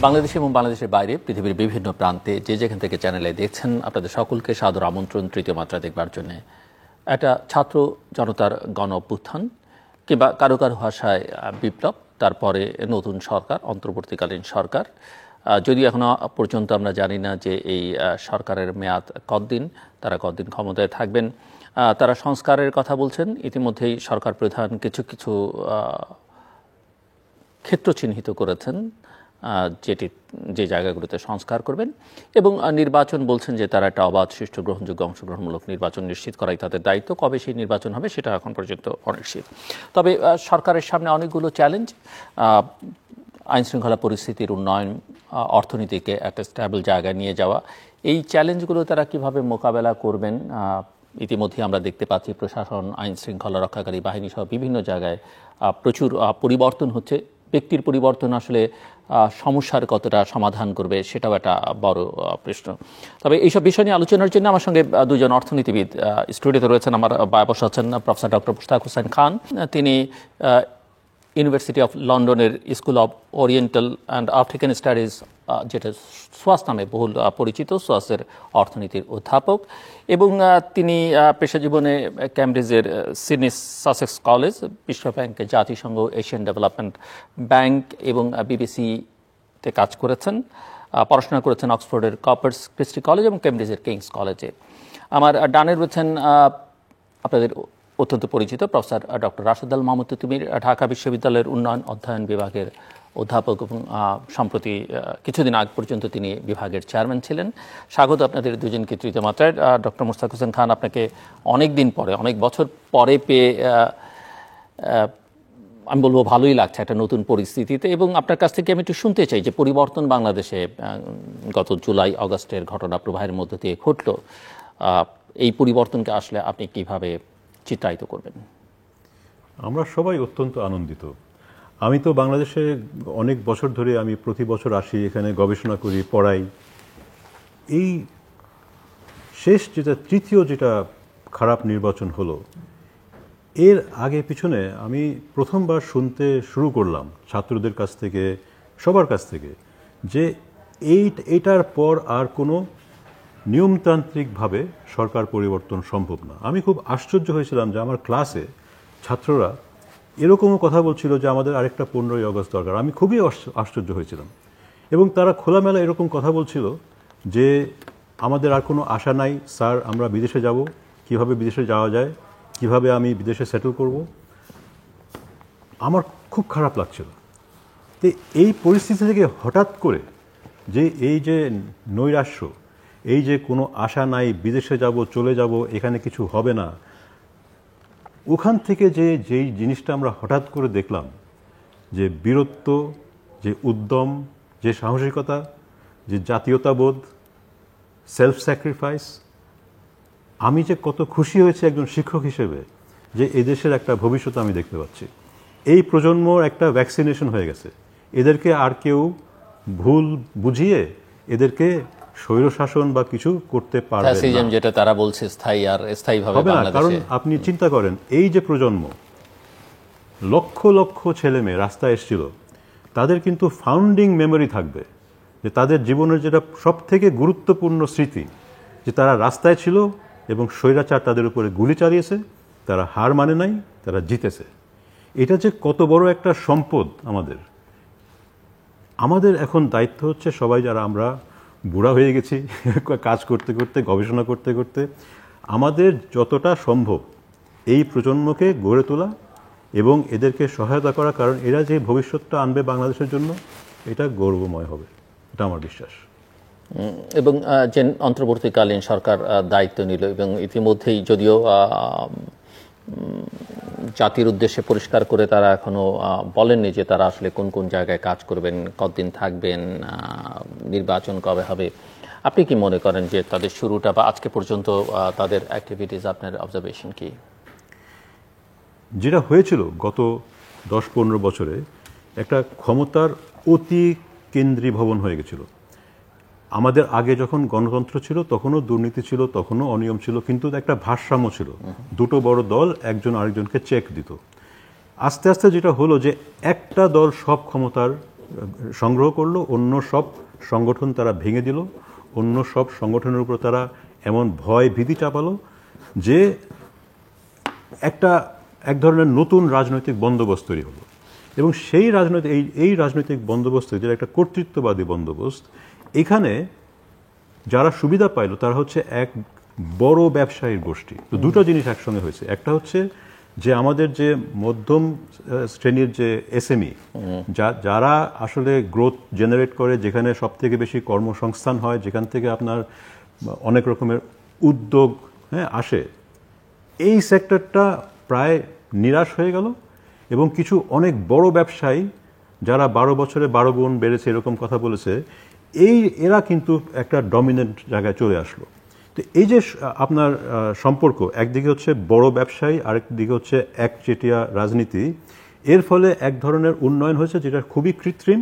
বাংলাদেশে এবং বাংলাদেশের বাইরে পৃথিবীর বিভিন্ন প্রান্তে যে যেখান থেকে চ্যানেলে দেখছেন আপনাদের সকলকে সাদর আমন্ত্রণ তৃতীয় মাত্রা দেখবার জন্য। একটা ছাত্র জনতার গণ অভ্যুত্থান কিংবা কারো কারো ভাষায় বিপ্লব, তারপরে নতুন সরকার, অন্তর্বর্তীকালীন সরকার। যদিও এখনো পর্যন্ত আমরা জানি না যে এই সরকারের মেয়াদ কতদিন, তারা কতদিন ক্ষমতায় থাকবেন। তারা সংস্কারের কথা বলছেন। ইতিমধ্যেই সরকার প্রধান কিছু কিছু ক্ষেত্র চিহ্নিত করেছেন যে জায়গাগুলোতে সংস্কার করবেন, এবং নির্বাচন বলছেন যে তারা একটা অবাধ, সুষ্ঠু, গ্রহণযোগ্য, অংশগ্রহণমূলক নির্বাচন নিশ্চিত করাই তাদের দায়িত্ব। কবে সেই নির্বাচন হবে সেটা এখন পর্যন্ত অনিশ্চিত। তবে সরকারের সামনে অনেকগুলো চ্যালেঞ্জ: আইনশৃঙ্খলা পরিস্থিতির উন্নয়ন, অর্থনীতিকে একটা স্ট্যাবল জায়গায় নিয়ে যাওয়া। এই চ্যালেঞ্জগুলো তারা কিভাবে মোকাবেলা করবেন? ইতিমধ্যে আমরা দেখতে পাচ্ছি প্রশাসন, আইন শৃঙ্খলা রক্ষাকারী বাহিনী সহ বিভিন্ন জায়গায় প্রচুর পরিবর্তন হচ্ছে। ব্যক্তির পরিবর্তন আসলে সমস্যার কতটা সমাধান করবে সেটাও একটা বড় প্রশ্ন। তবে এইসব বিষয় নিয়ে আলোচনার জন্য আমার সঙ্গে দুজন অর্থনীতিবিদ স্টুডিওতে রয়েছেন। আমার বসে আছেন প্রফেসর ডক্টর মুশতাক হোসেন খান। তিনি ইউনিভার্সিটি অফ লন্ডনের school of oriental and African studies, যেটা সোয়াস নামে বহুল পরিচিত, সোয়াসের অর্থনীতির অধ্যাপক, এবং তিনি পেশা জীবনে ক্যামব্রিজের সিডনি সাসেক্স কলেজ, বিশ্ব ব্যাংক, জাতিসংঘ, এশিয়ান ডেভেলপমেন্ট ব্যাংক এবং বিবিসিতে কাজ করেছেন। পড়াশোনা করেছেন অক্সফোর্ডের কপার্স ক্রিস্টি কলেজ এবং ক্যামব্রিজের কিংস কলেজে। আমার ডানে রয়েছেন আপনাদের অত্যন্ত পরিচিত প্রফেসর ডক্টর রাশেদ আল মাহমুদ তিতুমীর, ঢাকা বিশ্ববিদ্যালয়ের উন্নয়ন অধ্যয়ন বিভাগের অধ্যাপক এবং সম্প্রতি কিছুদিন আগ পর্যন্ত তিনি বিভাগের চেয়ারম্যান ছিলেন। স্বাগত আপনাদের দুজনকে তৃতীয় মাত্রায়। ডক্টর মুশতাক হোসেন খান, আপনাকে অনেক দিন পরে, অনেক বছর পরে পেয়ে আমি বলবো ভালোই লাগছে একটা নতুন পরিস্থিতিতে, এবং আপনার কাছ থেকে আমি একটু শুনতে চাই যে পরিবর্তন বাংলাদেশে গত জুলাই আগস্টের ঘটনা প্রবাহের মধ্য দিয়ে ঘটল। এই পরিবর্তনকে আসলে আপনি কিভাবে চিত্রায়িত করবেন? আমরা সবাই অত্যন্ত আনন্দিত। আমি তো বাংলাদেশে অনেক বছর ধরে, আমি প্রতি বছর আসি, এখানে গবেষণা করি, পড়াই। এই শেষ তৃতীয় খারাপ নির্বাচন হলো, এর আগে পিছনে আমি প্রথমবার শুনতে শুরু করলাম ছাত্রদের কাছ থেকে, সবার কাছ থেকে, যে এইটার পর আর কোনো নিয়মতান্ত্রিকভাবে সরকার পরিবর্তন সম্ভব না। আমি খুব আশ্চর্য হয়েছিলাম যে আমার ক্লাসে ছাত্ররা এরকমও কথা বলছিল যে আমাদের আরেকটা 15ই আগস্ট দরকার। আমি খুবই আশ্চর্য হয়েছিলাম। এবং তারা খোলামেলা এরকম কথা বলছিল যে আমাদের আর কোনো আশা নাই স্যার, আমরা বিদেশে যাব, কিভাবে বিদেশে যাওয়া যায়, কিভাবে আমি বিদেশে সেটেল করব। আমার খুব খারাপ লাগছিল। তো এই পরিস্থিতি থেকে হঠাৎ করে এই যে নৈরাশ্য, এই যে কোনো আশা নাই, বিদেশে যাব, চলে যাব, এখানে কিছু হবে না, ওখান থেকে যেই জিনিসটা আমরা হঠাৎ করে দেখলাম, যে বীরত্ব, যে উদ্যম, যে সাহসিকতা, যে জাতীয়তাবোধ, সেলফ স্যাক্রিফাইস, আমি যে কত খুশি হয়েছি একজন শিক্ষক হিসেবে যে এদেশের একটা ভবিষ্যৎ আমি দেখতে পাচ্ছি। এই প্রজন্মর একটা ভ্যাকসিনেশন হয়ে গেছে। এদেরকে আর কেউ ভুল বুঝিয়ে এদেরকে স্বৈরশাসন বা কিছু করতে পারবে না, যেটা তারা বলছে স্থায়ী আর স্থায়ীভাবে হবে না। কারণ আপনি চিন্তা করেন, এই যে প্রজন্ম, লক্ষ লক্ষ ছেলে মেয়ে রাস্তায় এসেছিল, তাদের কিন্তু ফাউন্ডিং মেমোরি থাকবে যে তাদের জীবনের যেটা সব থেকে গুরুত্বপূর্ণ স্মৃতি, যে তারা রাস্তায় ছিল এবং স্বৈরাচার তাদের উপরে গুলি চালিয়েছে, তারা হার মানে নাই, তারা জিতেছে। এটা যে কত বড় একটা সম্পদ আমাদের এখন দায়িত্ব হচ্ছে, সবাই যারা আমরা বুড়া হয়ে গেছি কাজ করতে করতে, গবেষণা করতে করতে, আমাদের যতটা সম্ভব এই প্রজন্মকে গড়ে তোলা এবং এদেরকে সহায়তা করা। কারণ এরা যে ভবিষ্যৎটা আনবে বাংলাদেশের জন্য, এটা গৌরবময় হবে, এটা আমার বিশ্বাস। এবং যে অন্তর্বর্তীকালীন সরকার দায়িত্ব নিল, এবং ইতিমধ্যেই যদিও জাতির উদ্দেশ্যে পরিষ্কার করে তারা এখনো বলেননি যে তারা আসলে কোন কোন জায়গায় কাজ করবেন, কতদিন থাকবেন, নির্বাচন কবে হবে, আপনি কি মনে করেন যে তাদের শুরুটা বা আজকে পর্যন্ত তাদের অ্যাক্টিভিটিস, আপনার অবজারভেশন কি? যেটা হয়েছিল গত 10-15 বছরে, একটা ক্ষমতার অতি কেন্দ্রীভবন হয়ে গেছিল। আমাদের আগে যখন গণতন্ত্র ছিল তখনও দুর্নীতি ছিল, তখনও অনিয়ম ছিল, কিন্তু একটা ভারসাম্য ছিল। দুটো বড় দল একজন আরেকজনকে চেক দিত। আস্তে আস্তে যেটা হলো যে একটা দল সব ক্ষমতার সংগ্রহ করলো, অন্য সব সংগঠন তারা ভেঙে দিল, অন্য সব সংগঠনের উপর তারা এমন ভয় ভীতি চাপালো যে এক ধরনের নতুন রাজনৈতিক বন্দোবস্ত তৈরি হলো। এবং সেই রাজনৈতিক বন্দোবস্ত, যেটা একটা কর্তৃত্ববাদী বন্দোবস্ত, এখানে যারা সুবিধা পাইল তারা হচ্ছে এক বড় ব্যবসায়ীর গোষ্ঠী। তো দুটো জিনিস একসঙ্গে হয়েছে। একটা হচ্ছে যে আমাদের যে মধ্যম শ্রেণীর যে এসএমই, যারা আসলে গ্রোথ জেনারেট করে, যেখানে সব থেকে বেশি কর্মসংস্থান হয়, যেখান থেকে আপনার অনেক রকমের উদ্যোগ আসে, এই সেক্টরটা প্রায় নিরাশ হয়ে গেল। এবং কিছু অনেক বড় ব্যবসায়ী যারা 12 বছরে 12 গুণ বেড়েছে এরকম কথা বলেছে, এরা কিন্তু একটা ডমিনেন্ট জায়গায় চলে আসলো। তো এই যে আপনার সম্পর্ক, একদিকে হচ্ছে বড় ব্যবসায়ী, আরেকদিকে হচ্ছে একচেটিয়া রাজনীতি, এর ফলে এক ধরনের উন্নয়ন হয়েছে যেটা খুবই কৃত্রিম,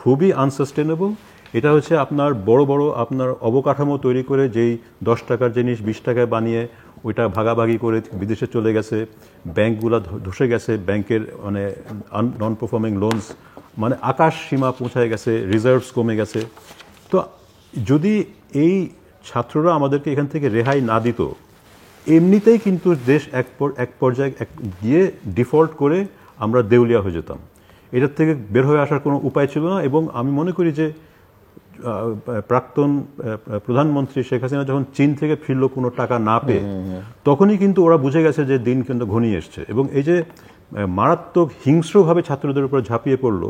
খুবই আনসাস্টেনেবল। এটা হচ্ছে আপনার বড় বড় আপনার অবকাঠামো তৈরি করে যেই 10 টাকার জিনিস 20 টাকায় বানিয়ে ওইটা ভাগাভাগি করে বিদেশে চলে গেছে, ব্যাংকগুলো ধসে গেছে, ব্যাংকের মানে নন পারফর্মিং লোনস মানে আকাশ সীমা পৌঁছায় গেছে, রিজার্ভস কমে গেছে। তো যদি এই ছাত্ররা আমাদেরকে এখান থেকে রেহাই না দিত, এমনিতেই কিন্তু দেশ এক পর্যায়ে গিয়ে ডিফল্ট করে আমরা দেউলিয়া হয়ে যেতাম। এটার থেকে বের হয়ে আসার কোনো উপায় ছিল না। এবং আমি মনে করি যে প্রাক্তন প্রধানমন্ত্রী শেখ হাসিনা যখন চীন থেকে ফিরল কোনো টাকা না পেয়ে, তখনই কিন্তু ওরা বুঝে গেছে যে দিন কিন্তু ঘনিয়ে এসছে। এবং এই যে মারাত্মক হিংস্রভাবে ছাত্রদের উপর ঝাঁপিয়ে পড়লো,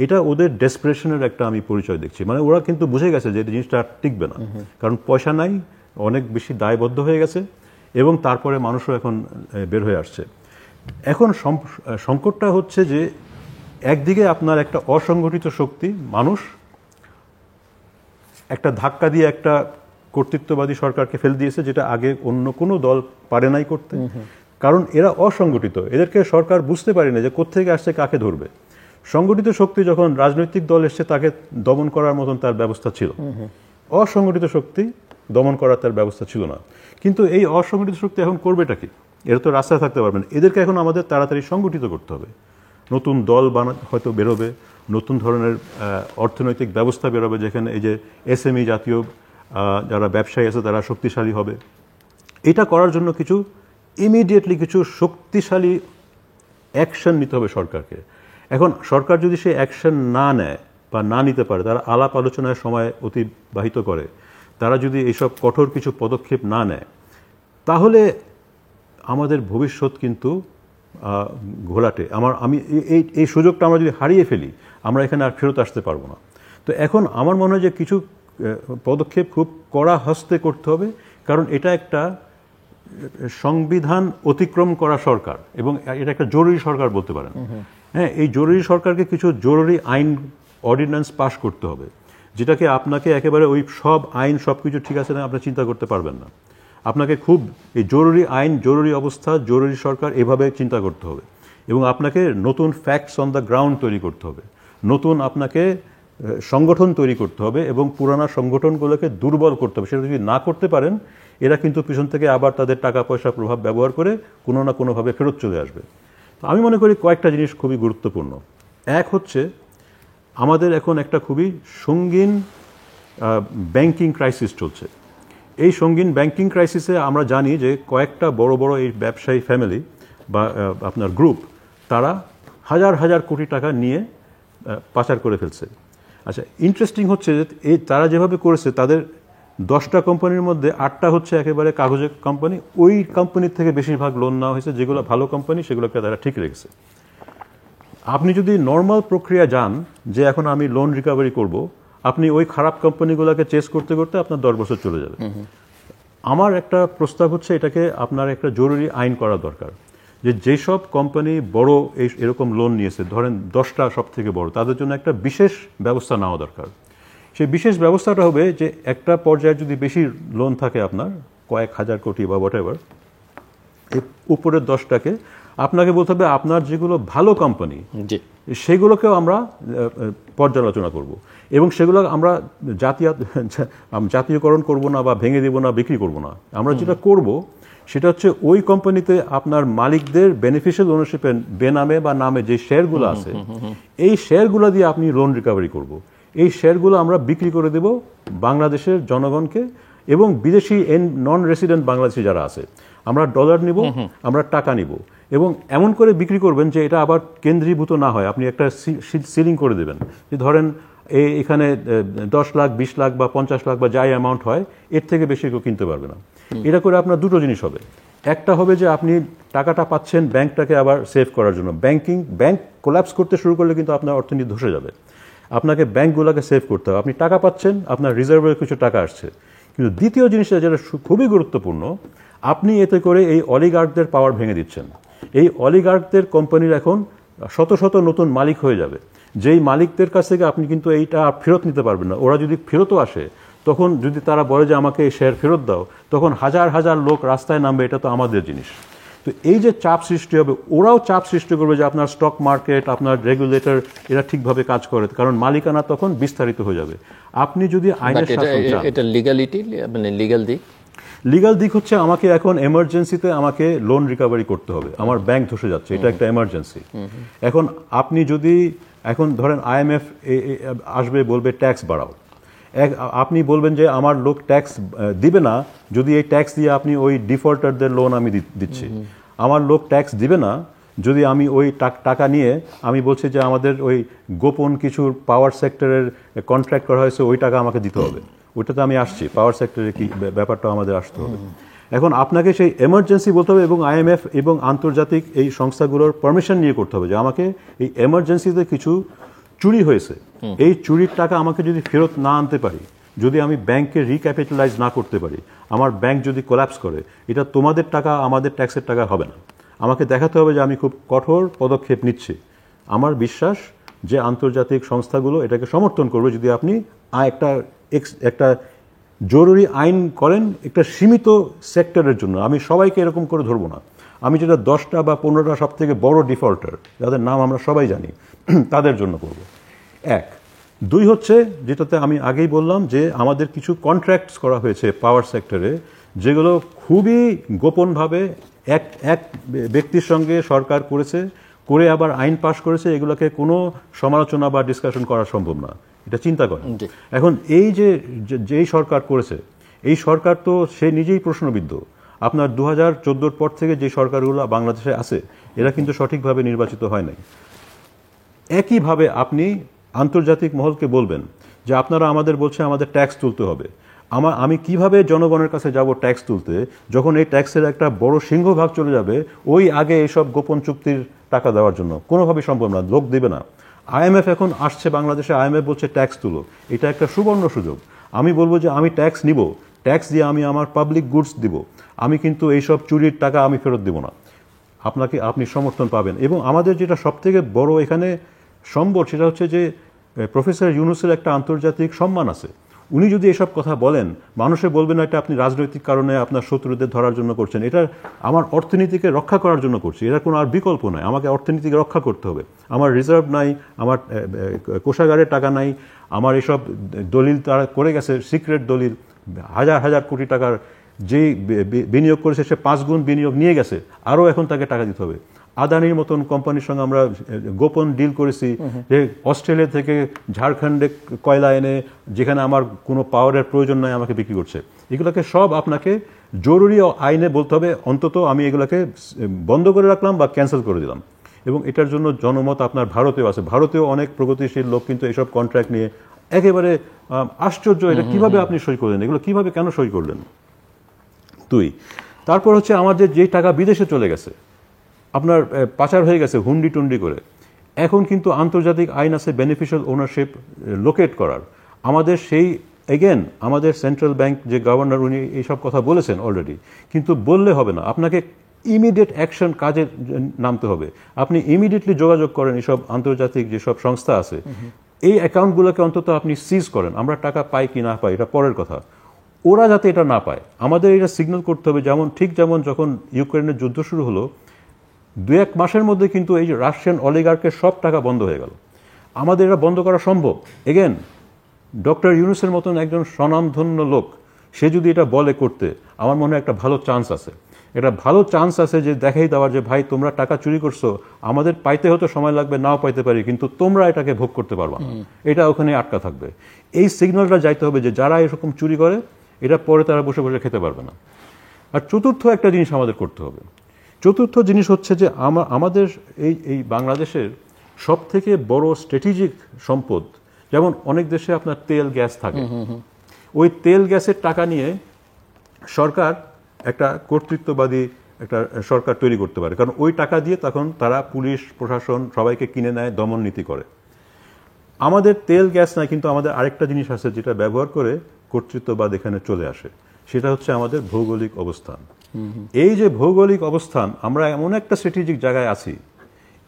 এটা ওদের ডেসপারেশনের একটা আমি পরিচয় দেখছি। মানে ওরা কিন্তু বুঝে গেছে যে এই জিনিসটা আর টিকবে না, কারণ পয়সা নাই, অনেক বেশি দায়বদ্ধ হয়ে গেছে, এবং তারপরে মানুষও এখন বের হয়ে আসছে। এখন সংকটটা হচ্ছে যে একদিকে আপনার একটা অসংগঠিত শক্তি, মানুষ একটা ধাক্কা দিয়ে একটা কর্তৃত্ববাদী সরকারকে ফেলে দিয়েছে, যেটা আগে অন্য কোনো দল পারে নাই করতে, কারণ এরা অসংগঠিত। এদেরকে সরকার বুঝতে পারেনি যে কোত্থেকে আসছে, কাকে ধরবে। সংগঠিত শক্তি যখন রাজনৈতিক দল এসছে, তাকে দমন করার মতন তার ব্যবস্থা ছিল। অসংগঠিত শক্তি দমন করার তার ব্যবস্থা ছিল না। কিন্তু এই অসংগঠিত শক্তি এখন করবেটা কি? এরা তো রাস্তায় থাকতে পারবে না। এদেরকে এখন আমাদের তাড়াতাড়ি সংগঠিত করতে হবে। নতুন দল হয়তো বেরোবে, নতুন ধরনের অর্থনৈতিক ব্যবস্থা বেরোবে, যেখানে এই যে এসএমই জাতীয় যারা ব্যবসায়ী আছে তারা শক্তিশালী হবে। এটা করার জন্য ইমিডিয়েটলি কিছু শক্তিশালী অ্যাকশন নিতে হবে সরকারকে। এখন সরকার যদি সেই অ্যাকশন না নেয় বা না নিতে পারে, তারা আলাপ আলোচনায় সময় অতিবাহিত করে, তারা যদি এইসব কঠোর কিছু পদক্ষেপ না নেয়, তাহলে আমাদের ভবিষ্যৎ কিন্তু ঘোলাটে। আমি এই সুযোগটা আমরা যদি হারিয়ে ফেলি, আমরা এখানে আর ফেরত আসতে পারবো না। তো এখন আমার মনে হয় যে কিছু পদক্ষেপ খুব কড়া হস্তে করতে হবে, কারণ এটা একটা সংবিধান অতিক্রম করা সরকার, এবং এটা একটা জরুরি সরকার বলতে পারেন। হ্যাঁ, এই জরুরি সরকারকে কিছু জরুরি আইন অর্ডিন্যান্স পাস করতে হবে, যেটাকে আপনাকে একেবারে ওই সব আইন সব কিছু ঠিক আছে না আপনি চিন্তা করতে পারবেন না। আপনাকে খুব এই জরুরি আইন, জরুরি অবস্থা, জরুরি সরকার এভাবে চিন্তা করতে হবে, এবং আপনাকে নতুন ফ্যাক্টস অন দ্য গ্রাউন্ড তৈরি করতে হবে, নতুন আপনাকে সংগঠন তৈরি করতে হবে, এবং পুরানা সংগঠনগুলোকে দুর্বল করতে হবে। সেটা যদি না করতে পারেন, এরা কিন্তু পিছন থেকে আবার তাদের টাকা পয়সা প্রভাব ব্যবহার করে কোনো না কোনোভাবে ফেরত চলে আসবে। তো আমি মনে করি কয়েকটা জিনিস খুবই গুরুত্বপূর্ণ। এক হচ্ছে, আমাদের এখন একটা খুবই সঙ্গীন ব্যাংকিং ক্রাইসিস চলছে। এই সঙ্গীন ব্যাংকিং ক্রাইসিসে আমরা জানি যে কয়েকটা বড় বড় এই ব্যবসায়ী ফ্যামিলি বা আপনার গ্রুপ, তারা হাজার হাজার কোটি টাকা নিয়ে পাচার করে ফেলছে। আচ্ছা, ইন্টারেস্টিং হচ্ছে যে তারা যেভাবে করেছে, তাদের 10টা কোম্পানির মধ্যে 8টা হচ্ছে একেবারে কাগজের কোম্পানি। ওই কোম্পানির থেকে বেশিরভাগ লোন নেওয়া হয়েছে, যেগুলো ভালো কোম্পানি সেগুলোকে তারা ঠিক রেখেছে। আপনি যদি নর্মাল প্রক্রিয়া যান যে এখন আমি লোন রিকভারি করব, আপনি ওই খারাপ কোম্পানিগুলোকে চেস করতে করতে আপনার 10 বছর চলে যাবে। আমার একটা প্রস্তাব হচ্ছে, এটাকে আপনার একটা জরুরি আইন করা দরকার, যে যেসব কোম্পানি বড় এরকম লোন নিয়েছে, ধরেন 10টা সব থেকে বড়, তাদের জন্য একটা বিশেষ ব্যবস্থা নেওয়া দরকার। সেই বিশেষ ব্যবস্থাটা হবে যে একটা পর্যায়ে যদি বেশি লোন থাকে, আপনার কয়েক হাজার কোটি বা হোয়াটএভার, উপরের 10টাকে আপনাকে বলতে হবে আপনার যেগুলো ভালো কোম্পানি জি, সেগুলোকেও আমরা পর্যালোচনা করব এবং সেগুলো আমরা জাতীয়করণ করব না বা ভেঙে দেব না, বিক্রি করব না। আমরা যেটা করব সেটা হচ্ছে ওই কোম্পানিতে আপনার মালিকদের বেনিফিশিয়াল ওনারশিপের বেনামে বা নামে যে শেয়ারগুলো আছে এই শেয়ারগুলো দিয়ে আপনি লোন রিকভারি করব। এই শেয়ারগুলো আমরা বিক্রি করে দেব বাংলাদেশের জনগণকে এবং বিদেশি নন রেসিডেন্ট বাংলাদেশি যারা আছে। আমরা ডলার নিব, আমরা টাকা নিব এবং এমন করে বিক্রি করবেন যে এটা আবার কেন্দ্রীভূত না হয়। আপনি একটা সিলিং করে দেবেন যে ধরেন এখানে 10 লাখ 20 লাখ বা 50 লাখ বা যাই অ্যামাউন্ট হয় এর থেকে বেশি কেউ কিনতে পারবে না। এটা করে আপনার দুটো জিনিস হবে। একটা হবে যে আপনি টাকাটা পাচ্ছেন ব্যাংকটাকে আবার সেভ করার জন্য। ব্যাংক কোল্যাপস করতে শুরু করলে কিন্তু আপনার অর্থনীতি ধসে যাবে। আপনাকে ব্যাংকগুলোকে সেভ করতে হবে। আপনি টাকা পাচ্ছেন, আপনার রিজার্ভের কিছু টাকা আসছে। কিন্তু দ্বিতীয় জিনিসটা যেটা খুবই গুরুত্বপূর্ণ, আপনি এতে করে এই অলিগার্কদের পাওয়ার ভেঙে দিচ্ছেন। এই অলিগার্কদের কোম্পানির এখন শত শত নতুন মালিক হয়ে যাবে, যেই মালিকদের কাছ থেকে আপনি কিন্তু এইটা ফেরত নিতে পারবেন না। ওরা যদি ফেরতও আসে তখন যদি তারা বলে যে আমাকে এই শেয়ার ফেরত দাও, তখন হাজার হাজার লোক রাস্তায় নামবে, এটা তো আমাদের জিনিস। তো এই যে চাপ সৃষ্টি হবে, ওরাও চাপ সৃষ্টি করবে যে আপনার স্টক মার্কেট, আপনার রেগুলেটর এরা ঠিকভাবে কাজ করে, কারণ মালিকানা তখন বিস্তারিত হয়ে যাবে। আপনি যদি আইনের শাসন চান, এটা লিগ্যালিটি মানে লিগ্যাল দিক, লিগ্যাল দিক হচ্ছে আমাকে এখন এমার্জেন্সিতে আমাকে লোন রিকভারি করতে হবে, আমার ব্যাংক ধসে যাচ্ছে, এটা একটা এমার্জেন্সি। এখন আপনি যদি এখন ধরেন IMF আসবে, বলবে ট্যাক্স বাড়াও, আপনি বলবেন যে আমার লোক ট্যাক্স দিবে না যদি এই ট্যাক্স দিয়ে আপনি ওই ডিফল্টারদের লোন আমি দিচ্ছি। আমার লোক ট্যাক্স দিবে না যদি আমি ওই টাকা নিয়ে আমি বলছি যে আমাদের ওই গোপন কিছু পাওয়ার সেক্টরের কন্ট্রাক্ট করা হয়েছে, ওই টাকা আমাকে দিতে হবে। ওইটাতে আমি আসছি, পাওয়ার সেক্টরে কি ব্যাপারটা আমাদের আসতে হবে। এখন আপনাকে সেই এমার্জেন্সি বলতে হবে এবং IMF এবং আন্তর্জাতিক এই সংস্থাগুলোর পারমিশন নিয়ে করতে হবে যে আমাকে এই এমার্জেন্সিতে কিছু চুরি হয়েছে, এই চুরির টাকা আমাকে যদি ফেরত না আনতে পারি, যদি আমি ব্যাংকে রিক্যাপিটালাইজ না করতে পারি, আমার ব্যাংক যদি কোল্যাপস করে, এটা তোমাদের টাকা আমাদের ট্যাক্সের টাকা হবে না। আমাকে দেখাতে হবে যে আমি খুব কঠোর পদক্ষেপ নিচ্ছি। আমার বিশ্বাস যে আন্তর্জাতিক সংস্থাগুলো এটাকে সমর্থন করবে যদি আপনি একটা জরুরি আইন করেন একটা সীমিত সেক্টরের জন্য। আমি সবাইকে এরকম করে ধরবো না। আমি যেটা 10টা বা 15টা সব থেকে বড় ডিফল্টার যাদের নাম আমরা সবাই জানি তাদের জন্য করব। 1, 2 হচ্ছে যেটাতে আমি আগেই বললাম যে আমাদের কিছু কন্ট্রাক্টস করা হয়েছে পাওয়ার সেক্টরে, যেগুলো খুবই গোপনভাবে এক ব্যক্তির সঙ্গে সরকার করেছে, করে আবার আইন পাশ করেছে। এগুলোকে কোনো সমালোচনা বা ডিসকাশন করা সম্ভব না, এটা চিন্তা করেন। এখন এই যেই সরকার করেছে, এই সরকার তো সে নিজেই প্রশ্নবিদ্ধ। আপনার 2014 পর থেকে যে সরকারগুলো বাংলাদেশে আছে এরা কিন্তু সঠিকভাবে নির্বাচিত হয় নাই। একইভাবে আপনি আন্তর্জাতিক মহলকে বলবেন যে আপনারা আমাদের বলছে আমাদের ট্যাক্স তুলতে হবে। আমি কিভাবে জনগণের কাছে যাব ট্যাক্স তুলতে, যখন এই ট্যাক্সের একটা বড় সিংহভাগ চলে যাবে ওই আগে এইসব গোপন চুক্তির টাকা দেওয়ার জন্য? কোনোভাবেই সম্ভব না, লোক দেবে না। IMF এখন আসছে বাংলাদেশে, IMF বলছে ট্যাক্স তুলো, এটা একটা সুবর্ণ সুযোগ। আমি বলবো যে আমি ট্যাক্স নিব, ট্যাক্স দিয়ে আমি আমার পাবলিক গুডস দিব, আমি কিন্তু এইসব চুরির টাকা আমি ফেরত দিব না। আপনি সমর্থন পাবেন। এবং আমাদের যেটা সবথেকে বড় এখানে সম্বল সেটা হচ্ছে যে প্রফেসর ইউনূসের একটা আন্তর্জাতিক সম্মান আছে। উনি যদি এসব কথা বলেন, মানুষে বলবে না এটা আপনি রাজনৈতিক কারণে আপনার শত্রুদের ধরার জন্য করছেন, এটা আমার অর্থনীতিকে রক্ষা করার জন্য করছি। এটা কোনো আর বিকল্প নয়, আমাকে অর্থনীতিকে রক্ষা করতে হবে। আমার রিজার্ভ নাই, আমার কোষাগারের টাকা নাই, আমার এসব দলিল তারা করে গেছে, সিক্রেট দলিল, হাজার হাজার কোটি টাকার যেই বিনিয়োগ করেছে সে 5 গুণ বিনিয়োগ নিয়ে গেছে, আরও এখন তাকে টাকা দিতে হবে। আদানির মতন কোম্পানির সঙ্গে আমরা গোপন ডিল করেছি যে অস্ট্রেলিয়া থেকে ঝাড়খণ্ডে কয়লা এনে, যেখানে আমার কোনো পাওয়ারের প্রয়োজন নাই, আমাকে বিক্রি করছে। এগুলোকে সব আপনাকে জরুরি আইনে বলতে হবে, অন্তত আমি এগুলোকে বন্ধ করে রাখলাম বা ক্যান্সেল করে দিলাম। এবং এটার জন্য জনমত আপনার ভারতেও আছে। ভারতেও অনেক প্রগতিশীল লোক কিন্তু এইসব কন্ট্রাক্ট নিয়ে একেবারে আশ্চর্য, এটা কিভাবে আপনি সই করলেন, এগুলো কিভাবে কেন সই করলেন। 2, তারপর হচ্ছে আমাদের যে টাকা বিদেশে চলে গেছে, আপনার পাচার হয়ে গেছে হুন্ডি টুন্ডি করে, এখন কিন্তু আন্তর্জাতিক আইন আছে বেনিফিশিয়াল ওনারশিপ লোকেট করার। আমাদের সেই এগেন আমাদের সেন্ট্রাল ব্যাংক যে গভর্নর উনি এইসব কথা বলেছেন অলরেডি, কিন্তু বললে হবে না, আপনাকে ইমিডিয়েট অ্যাকশন কাজে নামতে হবে। আপনি ইমিডিয়েটলি যোগাযোগ করেন এসব আন্তর্জাতিক যেসব সংস্থা আছে, এই অ্যাকাউন্টগুলোকে অন্তত আপনি সিজ করেন। আমরা টাকা পাই কি না পাই এটা পরের কথা, ওরা যাতে এটা না পায় আমাদের এটা সিগন্যাল করতে হবে। যেমন যখন ইউক্রেনের যুদ্ধ শুরু হলো, 2-1 মাসের মধ্যে কিন্তু এই যে রাশিয়ান অলিগার্কের সব টাকা বন্ধ হয়ে গেল। আমাদের এটা বন্ধ করা সম্ভব। এগেন, ডক্টর ইউনূসের মতন একজন স্বনামধন্য লোক, সে যদি এটা বলে করতে, আমার মনে হয় একটা ভালো চান্স আছে। এটা ভালো চান্স আছে যে দেখাই দেওয়ার যে ভাই তোমরা টাকা চুরি করছো, আমাদের পাইতে হয়তো সময় লাগবে, নাও পাইতে পারি, কিন্তু তোমরা এটাকে ভোগ করতে পারবা না, এটা ওখানে আটকা থাকবে। এই সিগন্যালটা যাইতে হবে যে যারা এরকম চুরি করে এটা পরে তারা বসে বসে খেতে পারবে না। আর চতুর্থ একটা জিনিস আমাদের করতে হবে। চতুর্থ জিনিস হচ্ছে যে আমাদের এই বাংলাদেশের সব থেকে বড় স্ট্র্যাটেজিক সম্পদ, যেমন অনেক দেশে আপনার তেল গ্যাস থাকে, ওই তেল গ্যাসের টাকা নিয়ে সরকার একটা কর্তৃত্ববাদী একটা সরকার তৈরি করতে পারে, কারণ ওই টাকা দিয়ে তখন তারা পুলিশ প্রশাসন সবাইকে কিনে নেয়, দমন নীতি করে। আমাদের তেল গ্যাস নাই, কিন্তু আমাদের আরেকটা জিনিস আছে যেটা ব্যবহার করে কর্তৃত্ববাদ এখানে চলে আসে, সেটা হচ্ছে আমাদের ভৌগোলিক অবস্থান। এই যে ভৌগোলিক অবস্থান, আমরা এমন একটা স্ট্র্যাটেজিক জায়গায় আছি,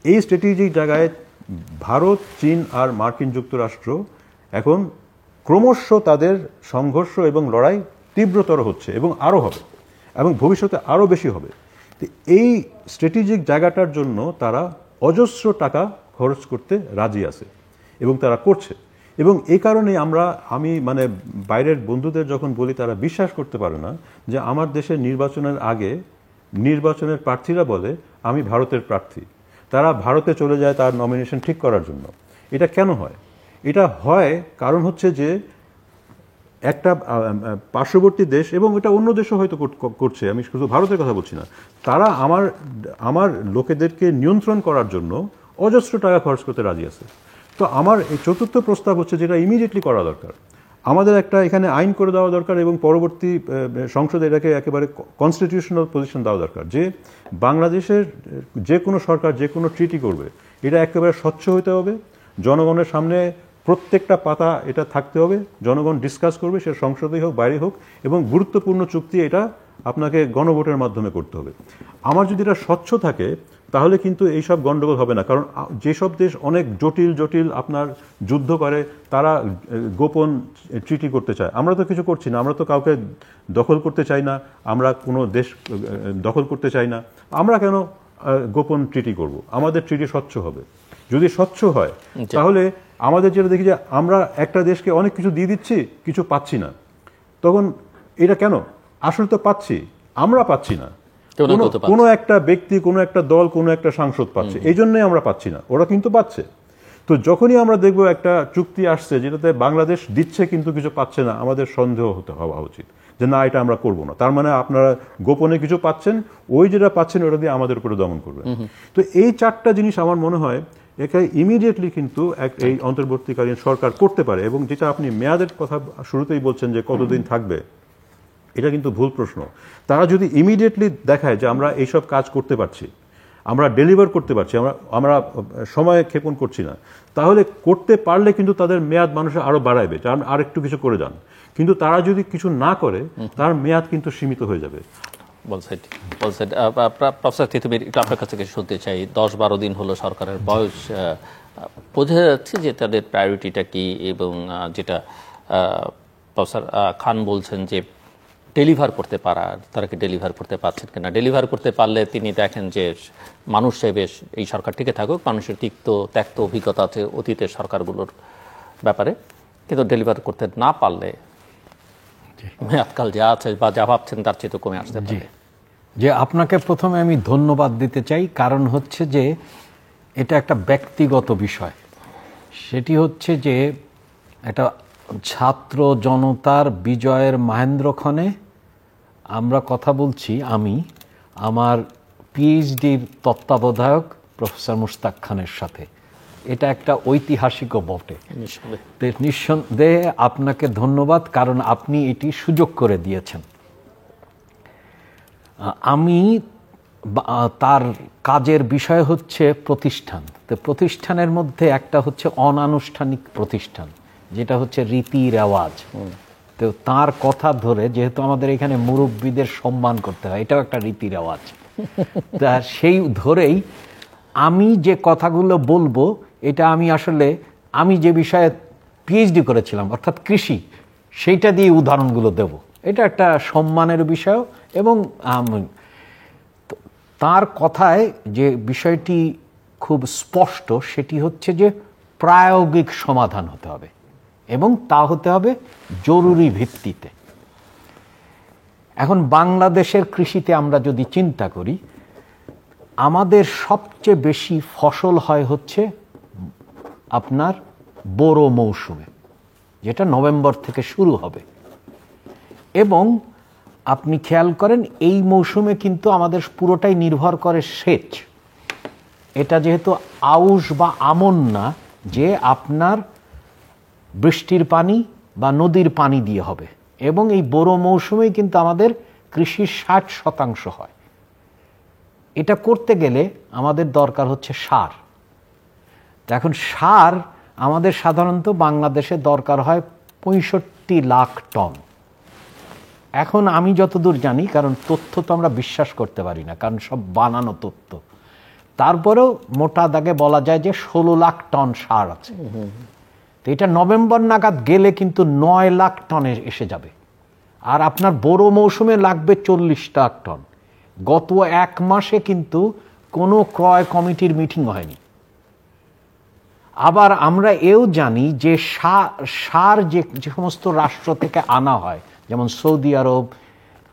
এই স্ট্র্যাটেজিক জায়গায় ভারত, চীন আর মার্কিন যুক্তরাষ্ট্র এখন ক্রমশ তাদের সংঘর্ষ এবং লড়াই তীব্রতর হচ্ছে এবং আরও হবে, এবং ভবিষ্যতে আরও বেশি হবে। তো এই স্ট্র্যাটেজিক জায়গাটার জন্য তারা অজস্র টাকা খরচ করতে রাজি আছে এবং তারা করছে। এবং এই কারণে আমি মানে বাইরের বন্ধুদের যখন বলি, তারা বিশ্বাস করতে পারে না যে আমার দেশের নির্বাচনের আগে নির্বাচনের প্রার্থীরা বলে আমি ভারতের প্রার্থী, তারা ভারতে চলে যায় তার নমিনেশন ঠিক করার জন্য। এটা কেন হয়? এটা হয় কারণ হচ্ছে যে একটা পার্শ্ববর্তী দেশ, এবং এটা অন্য দেশও হয়তো করছে, আমি শুধু ভারতের কথা বলছি না, তারা আমার লোকেদেরকে নিয়ন্ত্রণ করার জন্য অজস্র টাকা খরচ করতে রাজি আছে। তো আমার এই চতুর্থ প্রস্তাব হচ্ছে যেটা ইমিডিয়েটলি করা দরকার, আমাদের একটা এখানে আইন করে দেওয়া দরকার এবং পরবর্তী সংসদে এটাকে একেবারে কনস্টিটিউশনাল পজিশন দেওয়া দরকার যে বাংলাদেশের যে কোনো সরকার যে কোনো ট্রিটি করবে এটা একেবারে স্বচ্ছ হতে হবে, জনগণের সামনে প্রত্যেকটা পাতা এটা থাকতে হবে, জনগণ ডিসকাস করবে, সে সংসদেই হোক বাইরে হোক, এবং গুরুত্বপূর্ণ চুক্তি এটা আপনাকে গণভোটের মাধ্যমে করতে হবে। আমার যদি এটা স্বচ্ছ থাকে তাহলে কিন্তু এইসব গণ্ডগোল হবে না, কারণ যেসব দেশ অনেক জটিল জটিল আপনার যুদ্ধ করে, তারা গোপন ট্রিটি করতে চায়। আমরা তো কিছু করছি না, আমরা তো কাউকে দখল করতে চাই না, আমরা কোনো দেশ দখল করতে চাই না, আমরা কেন গোপন ট্রিটি করব? আমাদের ট্রিটি স্বচ্ছ হবে। যদি স্বচ্ছ হয় তাহলে আমাদের যেটা দেখি যে আমরা একটা দেশকে অনেক কিছু দিয়ে দিচ্ছি, কিছু পাচ্ছি না, তখন এটা কেন? আসলে তো পাচ্ছি, আমরা পাচ্ছি না, কোনো একটা ব্যক্তি, কোনো একটা দল, কোনো একটা সাংসদ পাচ্ছে, এই জন্যই আমরা পাচ্ছি না, ওরা কিন্তু পাচ্ছে। তো যখনই আমরা দেখবো একটা চুক্তি আসছে যেটাতে বাংলাদেশ দিচ্ছে কিন্তু কিছু পাচ্ছে না, আমাদের সন্দেহ হওয়া উচিত যে না, এটা আমরা করব না, তার মানে আপনারা গোপনে কিছু পাচ্ছেন, ওই যেটা পাচ্ছেন ওটা দিয়ে আমাদের উপরে দমন করবেন। তো এই চারটা জিনিস আমার মনে হয় একে ইমিডিয়েটলি কিন্তু এই অন্তর্বর্তীকালীন সরকার করতে পারে। এবং যেটা আপনি মেয়াদের কথা শুরুতেই বলছেন যে কতদিন থাকবে, এটা কিন্তু ভুল প্রশ্ন। তারা যদি ইমিডিয়েটলি দেখায় যে আমরা এইসব কাজ করতে পারছি, আমরা ডেলিভার করতে পারছি, আমরা সময় ক্ষেপণ করছি না, তাহলে করতে পারলে কিন্তু তাদের মেয়াদ মানুষের আরো বাড়াইবে, কারণ আর একটু কিছু করে যান। কিন্তু তারা যদি কিছু না করে তার মেয়াদ কিন্তু সীমিত হয়ে যাবে। প্রফেসর তিতুমীর, একটু আপনার কাছে কিছু শুনতে চাই। 10-12 দিন হলো সরকারের বয়স, বোঝা যাচ্ছে যে তাদের প্রায়োরিটিটা কি, এবং যেটা প্রফেসর খান বলছেন যে ডেলিভার করতে পারা, তারা কি ডেলিভার করতে পারছেন কিনা? ডেলিভার করতে পারলে তিনি দেখেন যে মানুষ চাইবে এই সরকার টিকে থাকুক, মানুষের ত্যক্ত অভিজ্ঞতা আছে অতীতের সরকারগুলোর ব্যাপারে, কিন্তু ডেলিভার করতে না পারলে মেয়াদকাল যা আছে বা যা ভাবছেন তার চেয়ে তো কমে আসতে পারে। যে আপনাকে প্রথমে আমি ধন্যবাদ দিতে চাই, কারণ হচ্ছে যে এটা একটা ব্যক্তিগত বিষয়। সেটি হচ্ছে যে এটা ছাত্র জনতার বিজয়ের মাহেন্দ্রক্ষণে আমরা কথা বলছি, আমি আমার পিএইচডির তত্ত্বাবধায়ক প্রফেসর মুশতাক খানের সাথে। এটা একটা ঐতিহাসিকও বটে। নিঃসন্দেহে আপনাকে ধন্যবাদ, কারণ আপনি এটি সুযোগ করে দিয়েছেন। আমি তার কাজের বিষয় হচ্ছে প্রতিষ্ঠান। তো প্রতিষ্ঠানের মধ্যে একটা হচ্ছে অনানুষ্ঠানিক প্রতিষ্ঠান, যেটা হচ্ছে রীতি রেওয়াজ। তো তার কথা ধরে, যেহেতু আমাদের এখানে মুরব্বীদের সম্মান করতে হয়, এটাও একটা রীতি রেওয়াজ, তা সেই ধরেই আমি যে কথাগুলো বলবো, এটা আমি যে বিষয়ে পিএইচডি করেছিলাম, অর্থাৎ কৃষি, সেইটা দিয়ে উদাহরণগুলো দেব। এটা একটা সম্মানের বিষয়। এবং তার কথায় যে বিষয়টি খুব স্পষ্ট, সেটি হচ্ছে যে প্রায়োগিক সমাধান হতে হবে এবং তা হতে হবে জরুরি ভিত্তিতে। এখন বাংলাদেশের কৃষিতে আমরা যদি চিন্তা করি, আমাদের সবচেয়ে বেশি ফসল হয় হচ্ছে আপনার বোরো মৌসুমে, যেটা নভেম্বর থেকে শুরু হবে। এবং আপনি খেয়াল করেন এই মৌসুমে কিন্তু আমাদের পুরোটাই নির্ভর করে সেচ। এটা যেহেতু আউশ বা আমন না যে আপনার বৃষ্টির পানি বা নদীর পানি দিয়ে হবে, এবং এই বোরো মৌসুমেই কিন্তু আমাদের কৃষির 60% হয়। এটা করতে গেলে আমাদের দরকার হচ্ছে সার। তো এখন সার আমাদের সাধারণত বাংলাদেশে দরকার হয় 65 লাখ টন। এখন আমি যতদূর জানি, কারণ তথ্য তো আমরা বিশ্বাস করতে পারি না, কারণ সব বানানো তথ্য, তারপরেও মোটা দাগে বলা যায় যে 16 লাখ টন সার আছে। তো এটা নভেম্বর নাগাদ গেলে কিন্তু 9 লাখ টনে এসে যাবে। আর আপনার বোরো মৌসুমে লাগবে 40 লাখ টন। গত 1 মাসে কিন্তু কোনো ক্রয় কমিটির মিটিং হয়নি। আবার আমরা এও জানি যে সার যে সমস্ত রাষ্ট্র থেকে আনা হয়, যেমন সৌদি আরব,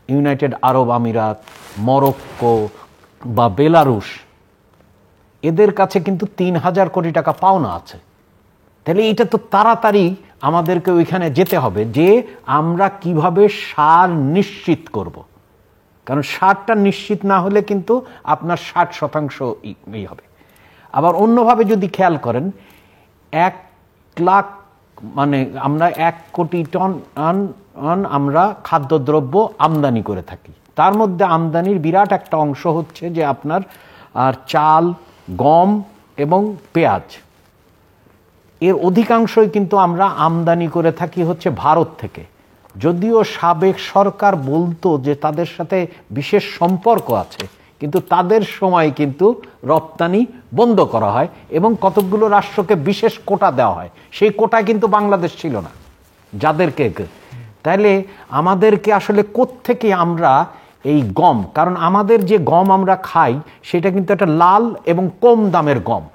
ইউনাইটেড আরব আমিরাত, মরক্কো বা বেলারুশ, এদের কাছে কিন্তু 3000 কোটি টাকা পাওনা আছে। তাহলে এটা তো তাড়াতাড়ি আমাদেরকে ওইখানে যেতে হবে যে আমরা কিভাবে সার নিশ্চিত করব। কারণ সারটা নিশ্চিত না হলে কিন্তু আপনার 60% হবে। আবার অন্যভাবে যদি খেয়াল করেন, 1 লাখ মানে আমরা 1 কোটি টন আমরা খাদ্যদ্রব্য আমদানি করে থাকি। তার মধ্যে আমদানির বিরাট একটা অংশ হচ্ছে যে আপনার চাল, গম এবং পেঁয়াজ। এর অধিকাংশই কিন্তু আমরা আমদানি করে থাকি হচ্ছে ভারত থেকে। যদিও সাবেক সরকার বলতো যে তাদের সাথে বিশেষ সম্পর্ক আছে, কিন্তু তাদের সময় কিন্তু রপ্তানি বন্ধ করা হয় এবং কতকগুলো রাষ্ট্রকে বিশেষ কোটা দেওয়া হয়। সেই কোটায় কিন্তু বাংলাদেশ ছিল না যাদেরকে। তাইলে আমাদেরকে আসলে কোত্থেকে আমরা এই গম, কারণ আমাদের যে গম আমরা খাই সেটা কিন্তু একটা লাল এবং কম দামের গম।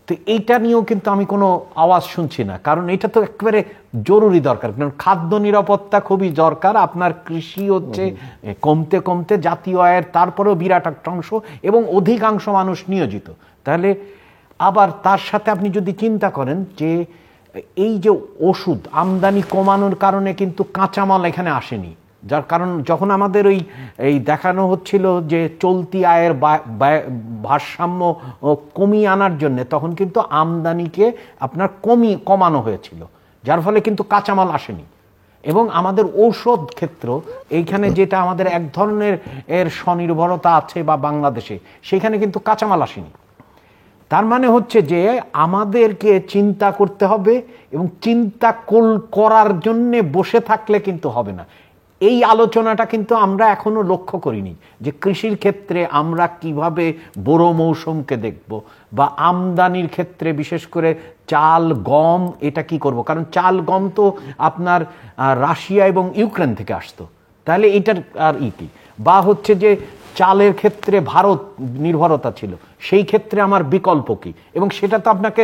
তো এইটা নিয়েও কিন্তু আমি কোনো আওয়াজ শুনছি না, কারণ এটা তো একেবারে জরুরি দরকার। কারণ খাদ্য নিরাপত্তা খুবই দরকার। আপনার কৃষি হচ্ছে কমতে কমতে জাতীয় আয়ের তারপরেও বিরাট একটা অংশ এবং অধিকাংশ মানুষ নিয়োজিত। তাহলে আবার তার সাথে আপনি যদি চিন্তা করেন যে এই যে ওষুধ আমদানি কমানোর কারণে কিন্তু কাঁচামাল এখানে আসেনি, যার কারণ যখন আমাদের এই দেখানো হচ্ছিল যে চলতি আয়ের ভারসাম্য কমিয়ে আনার জন্য, তখন কিন্তু আমদানিকে আপনার কমানো হয়েছিল, যার ফলে কিন্তু কাঁচামাল আসেনি। এবং আমাদের ঔষধ ক্ষেত্র এইখানে যেটা আমাদের এক ধরনের স্বনির্ভরতা আছে বা বাংলাদেশে, সেখানে কিন্তু কাঁচামাল আসেনি। তার মানে হচ্ছে যে আমাদেরকে চিন্তা করতে হবে, এবং চিন্তা করার জন্যে বসে থাকলে কিন্তু হবে না। এই আলোচনাটা কিন্তু আমরা এখনো লক্ষ্য করিনি যে কৃষির ক্ষেত্রে আমরা কিভাবে বোরো মৌসুমকে দেখব, বা আমদানির ক্ষেত্রে বিশেষ করে চাল, গম, এটা কি করব। কারণ চাল, গম তো আপনার রাশিয়া এবং ইউক্রেন থেকে আসতো। তাহলে এটার আর কি, বা হচ্ছে যে চালের ক্ষেত্রে ভারত নির্ভরতা ছিল, সেই ক্ষেত্রে আমার বিকল্প কি, এবং সেটা তো আপনাকে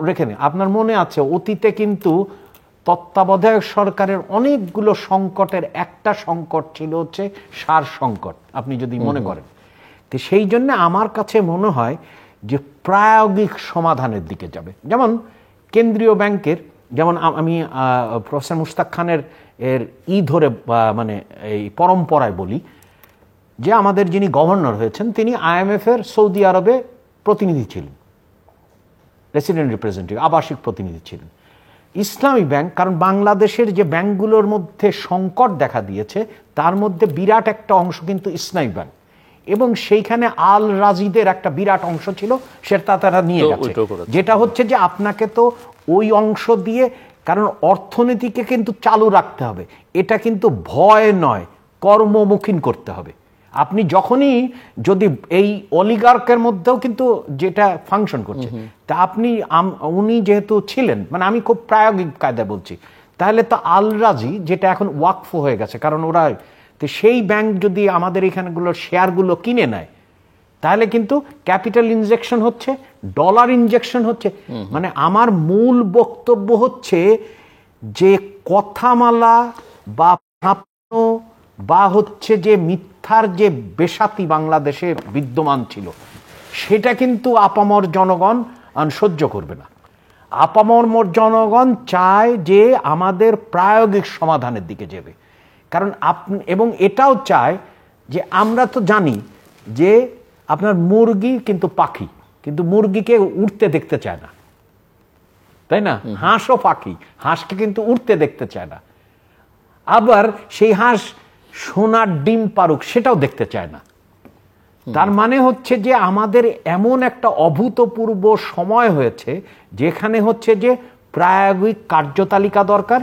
রেখে নেই। আপনার মনে আছে অতীতে কিন্তু তত্ত্বাবধায়ক সরকারের অনেকগুলো সংকটের একটা সংকট ছিল হচ্ছে সার সংকট, আপনি যদি মনে করেন। তো সেই জন্য আমার কাছে মনে হয় যে প্রায়োগিক সমাধানের দিকে যাবে। যেমন কেন্দ্রীয় ব্যাংকের, যেমন আমি প্রফেসর মুশতাক খানের ধরে মানে এই পরম্পরায় বলি যে আমাদের যিনি গভর্নর হয়েছেন তিনি IMF-এর সৌদি আরবে প্রতিনিধি ছিলেন, রেসিডেন্ট রিপ্রেজেন্টেটিভ, আবাসিক প্রতিনিধি ছিলেন। ইসলামী ব্যাংক, কারণ বাংলাদেশের যে ব্যাংকগুলোর মধ্যে সংকট দেখা দিয়েছে তার মধ্যে বিরাট একটা অংশ কিন্তু ইসলামী ব্যাংক, এবং সেইখানে আল রাজিদের একটা বিরাট অংশ ছিল, সেটা তারা নিয়ে গেছে। যেটা হচ্ছে যে আপনাকে তো ওই অংশ দিয়ে, কারণ অর্থনীতিকে কিন্তু চালু রাখতে হবে, এটা কিন্তু ভয় নয়, কর্মমুখী করতে হবে। আপনি যখনই যদি এই অলিগার্কের মধ্যেও কিন্তু যেটা ফাংশন করছে, তা উনি যেহেতু ছিলেন, মানে আমি খুব প্রায়োগিক কায়দায় বলছি, তাহলে তো আল রাজি, যেটা এখন ওয়াকফ হয়ে গেছে, কারণ ওরা তো সেই ব্যাংক যদি আমাদের এখানগুলোর শেয়ারগুলো কিনে নেয়, তাহলে কিন্তু ক্যাপিটাল ইনজেকশন হচ্ছে, ডলার ইনজেকশন হচ্ছে। মানে আমার মূল বক্তব্য হচ্ছে যে কথামালা বা বা হচ্ছে যে মিথ্যার যে বেসাতি বাংলাদেশে বিদ্যমান ছিল, সেটা কিন্তু আপামর জনগণ সহ্য করবে না। আপামর জনগণ চায় যে আমাদের প্রায়োগিক সমাধানের দিকে যাবে। কারণ এবং এটাও চায় যে আমরা তো জানি যে আপনার মুরগি কিন্তু পাখি, কিন্তু মুরগিকে উড়তে দেখতে চায় না, তাই না? হাঁসও পাখি, হাঁসকে কিন্তু উড়তে দেখতে চায় না। আবার সেই হাঁস সোনার ডিম পারুক সেটাও দেখতে চায় না। তার মানে হচ্ছে যে আমাদের এমন একটা অভূতপূর্ব সময় হয়েছে যেখানে হচ্ছে যে প্রায়োগিক কার্যতালিকা দরকার,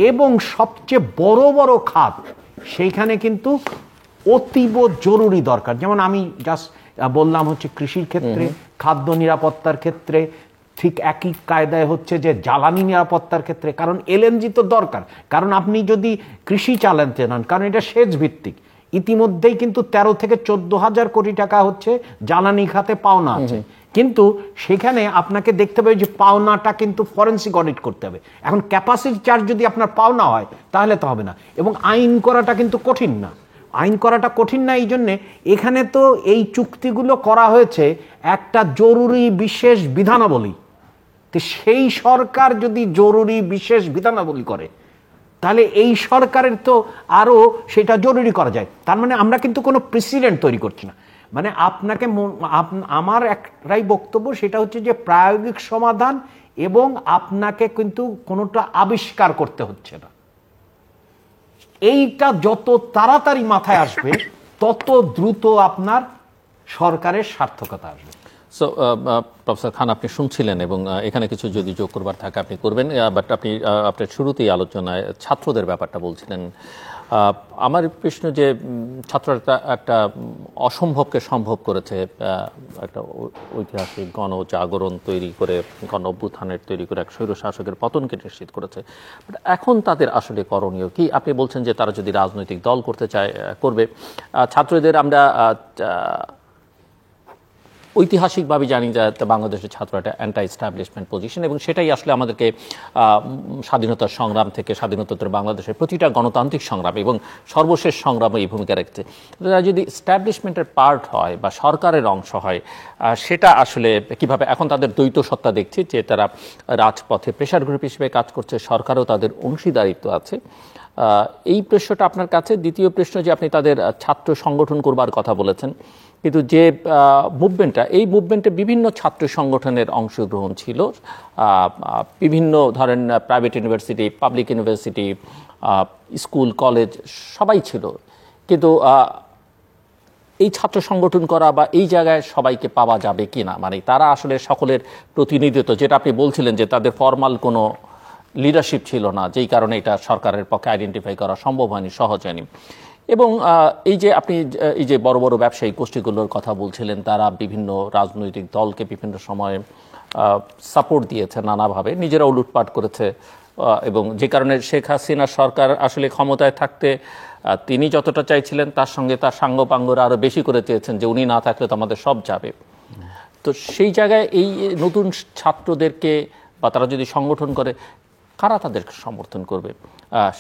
এবং সবচেয়ে বড় বড় খাত সেইখানে কিন্তু অতীব জরুরি দরকার। যেমন আমি জাস্ট বললাম হচ্ছে কৃষির ক্ষেত্রে, খাদ্য নিরাপত্তার ক্ষেত্রে, ঠিক একই কায়দায় হচ্ছে যে জ্বালানি নিরাপত্তার ক্ষেত্রে। কারণ এলএনজি তো দরকার, কারণ আপনি যদি কৃষি চালাতে নেন, কারণ এটা সেচ ভিত্তিক, ইতিমধ্যেই কিন্তু 13 থেকে 14,000 কোটি টাকা হচ্ছে জ্বালানি খাতে পাওনা আছে। কিন্তু সেখানে আপনাকে দেখতে হবে যে পাওনাটা কিন্তু ফরেনসিক অডিট করতে হবে। এখন ক্যাপাসিটি চার্জ যদি আপনার পাওনা হয় তাহলে তো হবে না, এবং আইন করাটা কিন্তু কঠিন না। আইন করাটা কঠিন না, এই জন্যে এখানে তো এই চুক্তিগুলো করা হয়েছে একটা জরুরি বিশেষ বিধানাবলী। তো সেই সরকার যদি জরুরি বিশেষ বিধানাবলী করে, তাহলে এই সরকারের তো আরো সেটা জরুরি করা যায়। তার মানে আমরা কিন্তু কোনো প্রেসিডেন্ট তৈরি করছি না। মানে আপনাকে, আমার একটাই বক্তব্য, সেটা হচ্ছে যে প্রায়োগিক সমাধান, এবং আপনাকে কিন্তু কোনোটা আবিষ্কার করতে হচ্ছে না। এইটা যত তাড়াতাড়ি মাথায় আসবে তত দ্রুত আপনার সরকারের সার্থকতা আসবে। সো প্রফেসর খান, আপনি শুনছিলেন এবং এখানে কিছু যদি যোগ করবার থাকে আপনি করবেন, বাট আপনি আপনার শুরুতেই আলোচনায় ছাত্রদের ব্যাপারটা বলছিলেন। আমার প্রশ্ন যে ছাত্ররা একটা অসম্ভবকে সম্ভব করেছে, একটা ঐতিহাসিক গণজাগরণ তৈরি করে, গণ অভ্যুত্থানের তৈরি করে এক স্বৈর শাসকের পতনকে নিশ্চিত করেছে। বাট এখন তাদের আসলে করণীয় কি? আপনি বলছেন যে তারা যদি রাজনৈতিক দল করতে চায় করবে। ছাত্রদের আমরা ঐতিহাসিকভাবে জানি যে বাংলাদেশের ছাত্র একটা অ্যান্টি এস্টাবলিশমেন্ট পজিশন, এবং সেটাই আসলে আমাদেরকে স্বাধীনতার সংগ্রাম থেকে স্বাধীনোত্তর বাংলাদেশের প্রতিটা গণতান্ত্রিক সংগ্রাম এবং সর্বশেষ সংগ্রামে এই ভূমিকা রাখছে। তারা যদি এস্টাবলিশমেন্টের পার্ট হয় বা সরকারের অংশ হয়, সেটা আসলে কিভাবে? এখন তাদের দ্বৈত সত্তা দেখছি যে তারা রাজপথে প্রেশার গ্রুপ হিসেবে কাজ করছে, সরকারও তাদের অংশীদারিত্ব আছে। এই প্রশ্নটা আপনার কাছে। দ্বিতীয় প্রশ্ন, যে আপনি তাদের ছাত্র সংগঠন করবার কথা বলেছেন, কিন্তু যে মুভমেন্টটা, এই মুভমেন্টে বিভিন্ন ছাত্র সংগঠনের অংশগ্রহণ ছিল, বিভিন্ন ধরেন private university, public university, school, college সবাই ছিল। কিন্তু এই ছাত্র সংগঠন করা বা এই জায়গায় সবাইকে পাওয়া যাবে কি না, মানে তারা আসলে সকলের প্রতিনিধিত্ব, যেটা আপনি বলছিলেন যে তাদের ফর্মাল কোনো লিডারশিপ ছিল না, যেই কারণে এটা সরকারের পক্ষে আইডেন্টিফাই করা সম্ভব হয়নি, সহজ হয়নি। এবং এই যে আপনি এই যে বড় বড় ব্যবসায়ী গোষ্ঠীগুলোর কথা বলছিলেন, তারা বিভিন্ন রাজনৈতিক দলকে বিভিন্ন সময়ে সাপোর্ট দিয়েছে নানাভাবে, নিজেরাও লুটপাট করেছে, এবং যে কারণে শেখ হাসিনা সরকার আসলে ক্ষমতায় থাকতে তিনি যতটা চাইছিলেন তার সঙ্গে তার সাঙ্গপাঙ্গরা আরও বেশি করে চেয়েছেন যে উনি না থাকলে তো আমাদের সব যাবে। তো সেই জায়গায় এই নতুন ছাত্রদেরকে বা তারা যদি সংগঠন করে, কারা তাদেরকে সমর্থন করবে?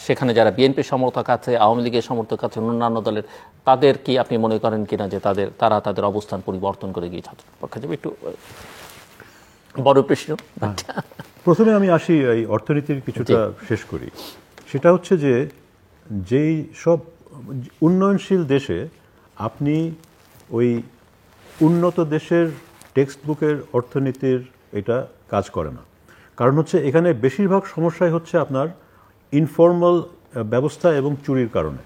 সেখানে যারা বিএনপি সমর্থক আছে, আওয়ামী লীগের সমর্থক আছে, অন্যান্য দলের, তাদের কি আপনি মনে করেন কিনা যে তারা তাদের অবস্থান পরিবর্তন করে গিয়ে ছাত্র পক্ষে যাবে? একটু বড় প্রশ্ন। প্রথমে আমি আসি এই অর্থনীতির কিছুটা শেষ করি। সেটা হচ্ছে যে যেই সব উন্নয়নশীল দেশে আপনি ওই উন্নত দেশের টেক্সট বুকের অর্থনীতির এটা কাজ করে না। কারণ হচ্ছে এখানে বেশিরভাগ সমস্যাই হচ্ছে আপনার ইনফর্মাল ব্যবস্থা এবং চুরির কারণে।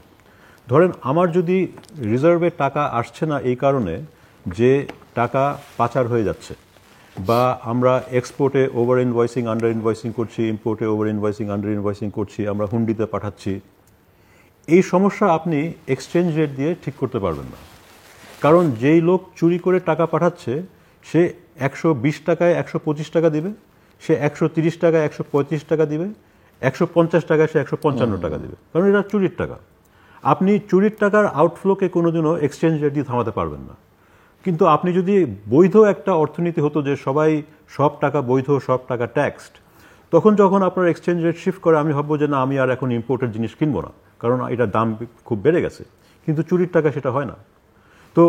ধরেন আমার যদি রিজার্ভে টাকা আসছে না এই কারণে যে টাকা পাচার হয়ে যাচ্ছে, বা আমরা এক্সপোর্টে ওভার ইনভয়েসিং, আন্ডার ইনভয়েসিং করছি, ইম্পোর্টে ওভার ইনভয়েসিং, আন্ডার ইনভয়েসিং করছি, আমরা হুন্ডিতে পাঠাচ্ছি, এই সমস্যা আপনি এক্সচেঞ্জ রেট দিয়ে ঠিক করতে পারবেন না। কারণ যেই লোক চুরি করে টাকা পাঠাচ্ছে সে 120 টাকায় 125 টাকা দিবে, সে 130 টাকায় 135 টাকা দিবে, 150 টাকায় সে 155 টাকা দিবে, কারণ এটা চুরির টাকা। আপনি চুরির টাকার আউটফ্লোকে কোনোদিনও এক্সচেঞ্জ রেট দিয়ে থামাতে পারবেন না। কিন্তু আপনি যদি বৈধ একটা অর্থনীতি হতো যে সবাই সব টাকা বৈধ, সব টাকা ট্যাক্সড, তখন যখন আপনার এক্সচেঞ্জ রেট শিফট করে আমি ভাববো যে না, আমি আর এখন ইম্পোর্টেড জিনিস কিনবো না, কারণ এটার দাম খুব বেড়ে গেছে। কিন্তু চুরির টাকা সেটা হয় না। তো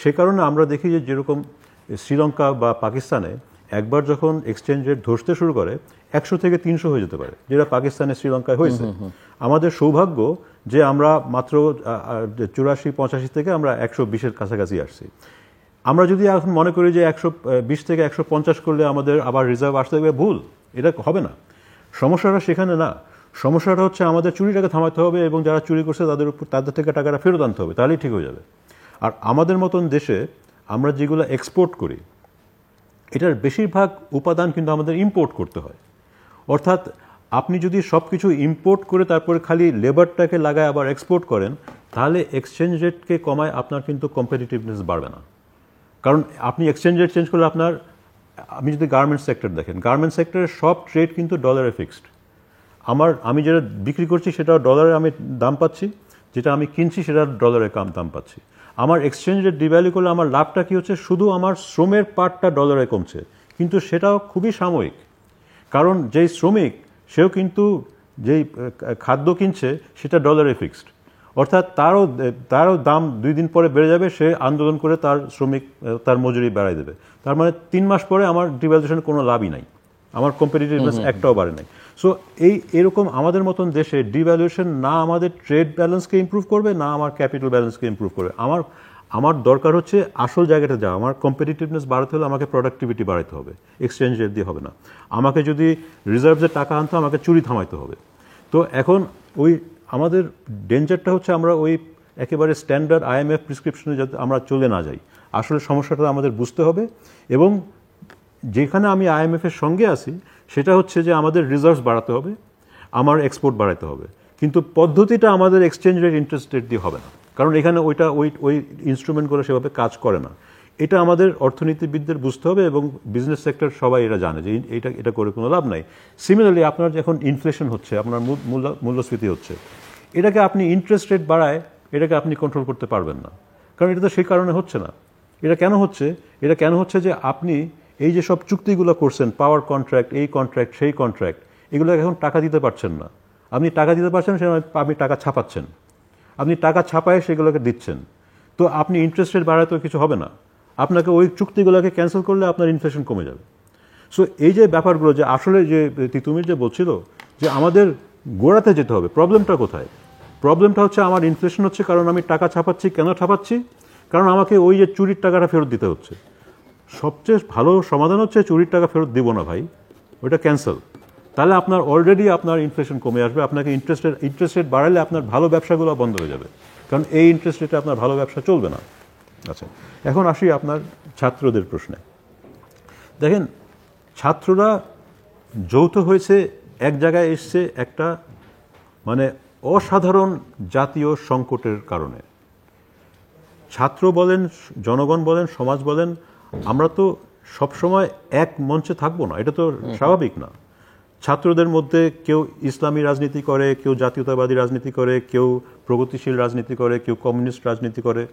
সে কারণে আমরা দেখি যে যেরকম শ্রীলঙ্কা বা পাকিস্তানে একবার যখন এক্সচেঞ্জ রেট ধসতে শুরু করে 100 থেকে 300 হয়ে যেতে পারে, যেটা পাকিস্তানে শ্রীলঙ্কায় হয়েছে। আমাদের সৌভাগ্য যে আমরা মাত্র 84-85 থেকে আমরা 120-এর কাছাকাছি আসছি। আমরা যদি এখন মনে করি যে 120 থেকে 150 করলে আমাদের আবার রিজার্ভ আসতে হবে, ভুল, এটা হবে না। সমস্যাটা সেখানে না, সমস্যাটা হচ্ছে আমাদের চুরিটাকে থামাতে হবে এবং যারা চুরি করছে তাদের থেকে টাকাটা ফেরত আনতে হবে, তাহলেই ঠিক হয়ে যাবে। আর আমাদের মতন দেশে আমরা যেগুলো এক্সপোর্ট করি এটার বেশিরভাগ উপাদান কিন্তু আমাদের ইম্পোর্ট করতে হয়। অর্থাৎ আপনি যদি সব কিছু ইম্পোর্ট করে তারপরে খালি লেবারটাকে লাগায় আবার এক্সপোর্ট করেন, তাহলে এক্সচেঞ্জ রেটকে কমায় আপনার কিন্তু কম্পিটিটিভনেস বাড়বে না। কারণ আপনি এক্সচেঞ্জ রেট চেঞ্জ করলে আপনি যদি গার্মেন্টস সেক্টর দেখেন, গার্মেন্টস সেক্টরের সব ট্রেড কিন্তু ডলারে ফিক্সড। আমি যেটা বিক্রি করছি সেটা ডলারে আমি দাম পাচ্ছি, যেটা আমি কিনছি সেটা ডলারে দাম পাচ্ছি। আমার এক্সচেঞ্জ রেট ডিভ্যালু করলে আমার লাভটা কি হচ্ছে, শুধু আমার শ্রমের পার্টটা ডলারে কমছে, কিন্তু সেটাও খুবই সাময়িক। কারণ যেই শ্রমিক সেও কিন্তু যেই খাদ্য কিনছে সেটা ডলারে ফিক্সড, অর্থাৎ তারও দাম 2 দিন পরে বেড়ে যাবে, সে আন্দোলন করে তার মজুরি বাড়াই দেবে। তার মানে 3 মাস পরে আমার ডিভ্যালুয়েশনের কোনো লাভই নাই, আমার কম্পিটিটিভনেস একটাও বাড়ে নাই। সো এরকম আমাদের মতন দেশে ডিভ্যালুয়েশন না আমাদের ট্রেড ব্যালেন্সকে ইমপ্রুভ করবে, না আমার ক্যাপিটাল ব্যালেন্সকে ইমপ্রুভ করবে। আমার দরকার হচ্ছে আসল জায়গাটা যাওয়া। আমার কম্পিটিটিভনেস বাড়াতে হলে আমাকে প্রোডাক্টিভিটি বাড়াতে হবে, এক্সচেঞ্জ রেট দিয়ে হবে না। আমাকে যদি রিজার্ভসের টাকা আনতে আমাকে চুরি থামাইতে হবে। তো এখন আমাদের ডেঞ্জারটা হচ্ছে আমরা একেবারে স্ট্যান্ডার্ড IMF প্রেসক্রিপশনে যাতে আমরা চলে না যাই। আসলে সমস্যাটা আমাদের বুঝতে হবে, এবং যেখানে আমি IMF-এর সঙ্গে আছি সেটা হচ্ছে যে আমাদের রিজার্ভস বাড়াতে হবে, আমার এক্সপোর্ট বাড়াতে হবে, কিন্তু পদ্ধতিটা আমাদের এক্সচেঞ্জ রেট ইন্টারেস্ট রেট দিয়ে হবে না, কারণ এখানে ওই ইনস্ট্রুমেন্টগুলো সেভাবে কাজ করে না। এটা আমাদের অর্থনীতিবিদদের বুঝতে হবে, এবং বিজনেস সেক্টর সবাই এটা জানে যে এটা করে কোনো লাভ নাই। সিমিলারলি আপনার যখন ইনফ্লেশন হচ্ছে, আপনার মূল্যস্ফীতি হচ্ছে, এটাকে আপনি ইন্টারেস্ট রেট বাড়ায় এটাকে আপনি কন্ট্রোল করতে পারবেন না, কারণ এটা তো সেই কারণে হচ্ছে না। এটা কেন হচ্ছে যে আপনি এই যে সব চুক্তিগুলো করছেন, পাওয়ার কন্ট্রাক্ট, এই কন্ট্রাক্ট, সেই কন্ট্রাক্ট, এগুলো এখন টাকা দিতে পারছেন না। আপনি টাকা দিতে পারছেন, আপনি টাকা ছাপাচ্ছেন, আপনি টাকা ছাপায় সেগুলোকে দিচ্ছেন। তো আপনি ইন্টারেস্ট রেট বাড়ায় তো কিছু হবে না, আপনাকে ওই চুক্তিগুলোকে ক্যান্সেল করলে আপনার ইনফ্লেশন কমে যাবে। সো এই যে ব্যাপারগুলো, যে আসলে যে তিতুমির যে বলছিল যে আমাদের গোড়াতে যেতে হবে, প্রবলেমটা কোথায়? প্রবলেমটা হচ্ছে আমার ইনফ্লেশন হচ্ছে কারণ আমি টাকা ছাপাচ্ছি। কেন ছাপাচ্ছি? কারণ আমাকে ওই যে চুরির টাকাটা ফেরত দিতে হচ্ছে। সবচেয়ে ভালো সমাধান হচ্ছে চুরির টাকা ফেরত দিব না ভাই, ওইটা ক্যান্সেল। তাহলে আপনার অলরেডি আপনার ইনফ্লেশন কমে আসবে। আপনাকে ইন্টারেস্ট রেট বাড়ালে আপনার ভালো ব্যবসাগুলো বন্ধ হয়ে যাবে, কারণ এই ইন্টারেস্ট রেটে আপনার ভালো ব্যবসা চলবে না। আচ্ছা, এখন আসি আপনার ছাত্রদের প্রশ্নে। দেখেন, ছাত্ররা যৌথ হয়েছে, এক জায়গায় এসছে একটা মানে অসাধারণ জাতীয় সংকটের কারণে। ছাত্র বলেন, জনগণ বলেন, সমাজ বলেন, আমরা তো সবসময় এক মঞ্চে থাকবো না, এটা তো স্বাভাবিক না। ছাত্রদের মধ্যে কেউ ইসলামী রাজনীতি করে, কেউ জাতীয়তাবাদী রাজনীতি করে, কেউ প্রগতিশীল রাজনীতি করে, কেউ কমিউনিস্ট রাজনীতি করে,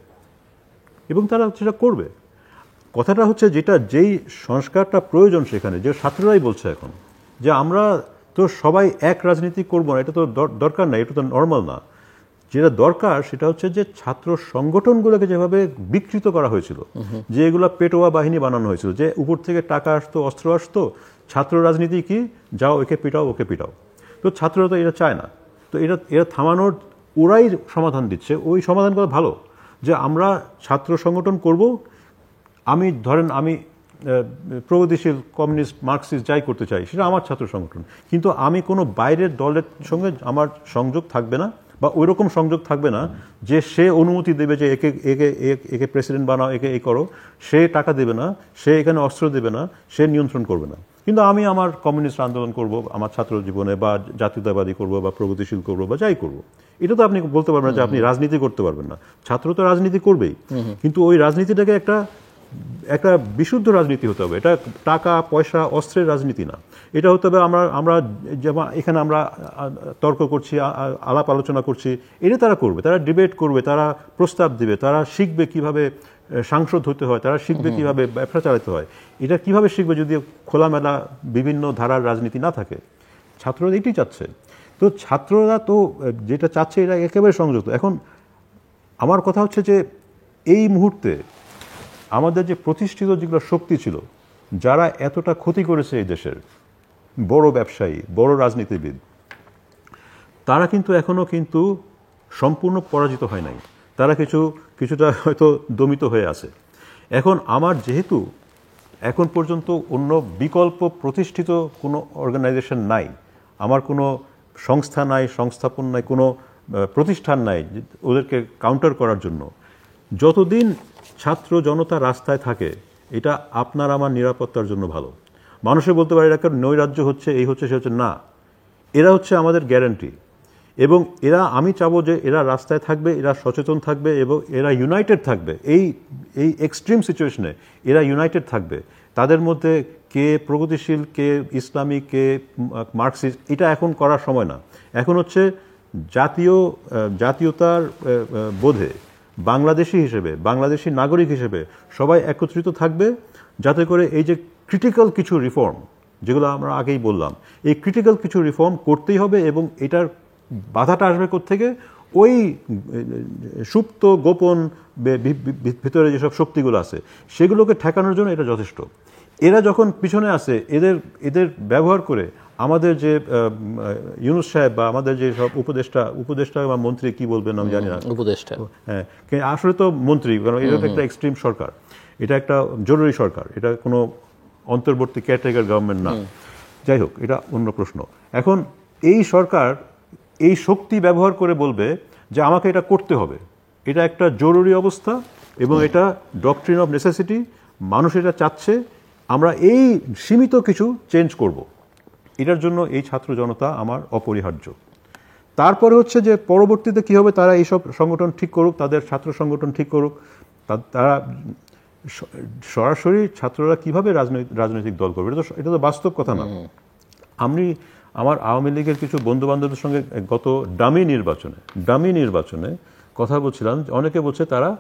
এবং তারা সেটা করবে। কথাটা হচ্ছে যেই সংস্কারটা প্রয়োজন সেখানে, যে ছাত্ররাই বলছে এখন যে আমরা তো সবাই এক রাজনীতি করবো না, এটা তো দরকার না, এটা তো নর্মাল না। যেটা দরকার সেটা হচ্ছে যে ছাত্র সংগঠনগুলোকে যেভাবে বিকৃত করা হয়েছিল, যে এগুলো পেটোয়া বাহিনী বানানো হয়েছিল, যে উপর থেকে টাকা আসতো, অস্ত্র আসতো, ছাত্র রাজনীতি কি, যাও একে পিটাও, ওকে পিটাও। তো ছাত্ররা তো এটা চায় না। তো এটা থামানোর ওরাই সমাধান দিচ্ছে। ওই সমাধানগুলো ভালো, যে আমরা ছাত্র সংগঠন করব। ধরেন আমি প্রগতিশীল, কমিউনিস্ট, মার্কসিস্ট যাই করতে চাই, সেটা আমার ছাত্র সংগঠন, কিন্তু আমি কোনো বাইরের দলের সঙ্গে আমার সংযোগ থাকবে না, বা ওই রকম সংযোগ থাকবে না যে সে অনুমতি দেবে যে একে প্রেসিডেন্ট বানাও, একে এই করো। সে টাকা দেবে না, সে এখানে অস্ত্র দেবে না, সে নিয়ন্ত্রণ করবে না। কিন্তু আমি আমার কমিউনিস্ট আন্দোলন করব আমার ছাত্র জীবনে, বা জাতীয়তাবাদী করব, বা প্রগতিশীল করব, বা যাই করব। এটা তো আপনি বলতে পারবেন না যে আপনি রাজনীতি করতে পারবেন না। ছাত্র তো রাজনীতি করবেই, কিন্তু ওই রাজনীতিটাকে একটা একটা বিশুদ্ধ রাজনীতি হতে হবে। এটা টাকা পয়সা অস্ত্রের রাজনীতি না। এটা হতে হবে আমরা যেমন এখানে আমরা তর্ক করছি, আলাপ আলোচনা করছি, এটা তারা করবে, তারা ডিবেট করবে, তারা প্রস্তাব দিবে, তারা শিখবে কিভাবে সাংসদ হতে হয়, তারা শিখবে কিভাবে ব্যবসা চালাতে হয়। এটা কিভাবে শিখবে যদি খোলামেলা বিভিন্ন ধারার রাজনীতি না থাকে? ছাত্ররা এটাই চাচ্ছে। তো ছাত্ররা তো যেটা চাচ্ছে এটা একেবারে সংযুক্ত। এখন আমার কথা হচ্ছে যে এই মুহূর্তে আমাদের যে প্রতিষ্ঠিত যেগুলো শক্তি ছিল, যারা এতটা ক্ষতি করেছে এই দেশের, বড় ব্যবসায়ী, বড় রাজনীতিবিদ, তারা কিন্তু এখনো কিন্তু সম্পূর্ণ পরাজিত হয় নাই। তারা কিছুটা হয়তো দমিত হয়ে আছে। এখন আমার যেহেতু এখন পর্যন্ত অন্য বিকল্প প্রতিষ্ঠিত কোনো অর্গানাইজেশন নাই, আমার কোনো সংস্থা নাই, সংস্থাপন নাই, কোনো প্রতিষ্ঠান নাই ওদেরকে কাউন্টার করার জন্য, যতদিন ছাত্র জনতা রাস্তায় থাকে এটা আপনার আমার নিরাপত্তার জন্য ভালো। মানুষে বলতে পারে এটা নৈরাজ্য হচ্ছে, এই হচ্ছে, সে হচ্ছে, না, এরা হচ্ছে আমাদের গ্যারান্টি। এবং এরা, আমি চাবো যে এরা রাস্তায় থাকবে, এরা সচেতন থাকবে এবং এরা ইউনাইটেড থাকবে। এই এক্সট্রিম সিচুয়েশনে এরা ইউনাইটেড থাকবে। তাদের মধ্যে কে প্রগতিশীল, কে ইসলামিক, কে মার্কসিস্ট, এটা এখন করার সময় না। এখন হচ্ছে জাতীয়তার বোধে বাংলাদেশি হিসেবে, বাংলাদেশি নাগরিক হিসেবে সবাই একত্রিত থাকবে, যাতে করে এই যে ক্রিটিক্যাল কিছু রিফর্ম, যেগুলো আমরা আগেই বললাম, এই ক্রিটিক্যাল কিছু রিফর্ম করতেই হবে। এবং এটার বাধাটা আসবে কোত্থেকে? ওই সুপ্ত গোপন ভিতরে যেসব শক্তিগুলো আছে সেগুলোকে ঠেকানোর জন্য এটা যথেষ্ট। এরা যখন পিছনে আসে, এদের ব্যবহার করে আমাদের যে ইউনূস সাহেব বা আমাদের যে সব উপদেষ্টা বা মন্ত্রী, কি বলবেন আমি জানি না, উপদেষ্টা, হ্যাঁ, আসলে তো মন্ত্রী, কারণ এটা একটা এক্সট্রিম সরকার, এটা একটা জরুরি সরকার, এটা কোনো অন্তর্বর্তী কেয়ারটেকার গভর্নমেন্ট না। যাই হোক, এটা অন্য প্রশ্ন। এখন এই সরকার এই শক্তি ব্যবহার করে বলবে যে আমাকে এটা করতে হবে, এটা একটা জরুরি অবস্থা এবং এটা ডক্ট্রিন অফ নেসেসিটি, মানুষ এটা চাচ্ছে, আমরা এই সীমিত কিছু চেঞ্জ করব। এটার জন্য এই ছাত্র জনতা আমার অপরিহার্য। তারপরে হচ্ছে যে পরবর্তীতে কি হবে, তারা এইসব সংগঠন ঠিক করুক, তাদের ছাত্র সংগঠন ঠিক করুক, তারা সরাসরি ছাত্ররা কিভাবে রাজনৈতিক দল করবে, এটা তো বাস্তব কথা না। আমি আমার আওয়ামী লীগের কিছু বন্ধু বান্ধবের সঙ্গে গত ডামি নির্বাচনে কথা বলছিলাম। অনেকে বলছে তারা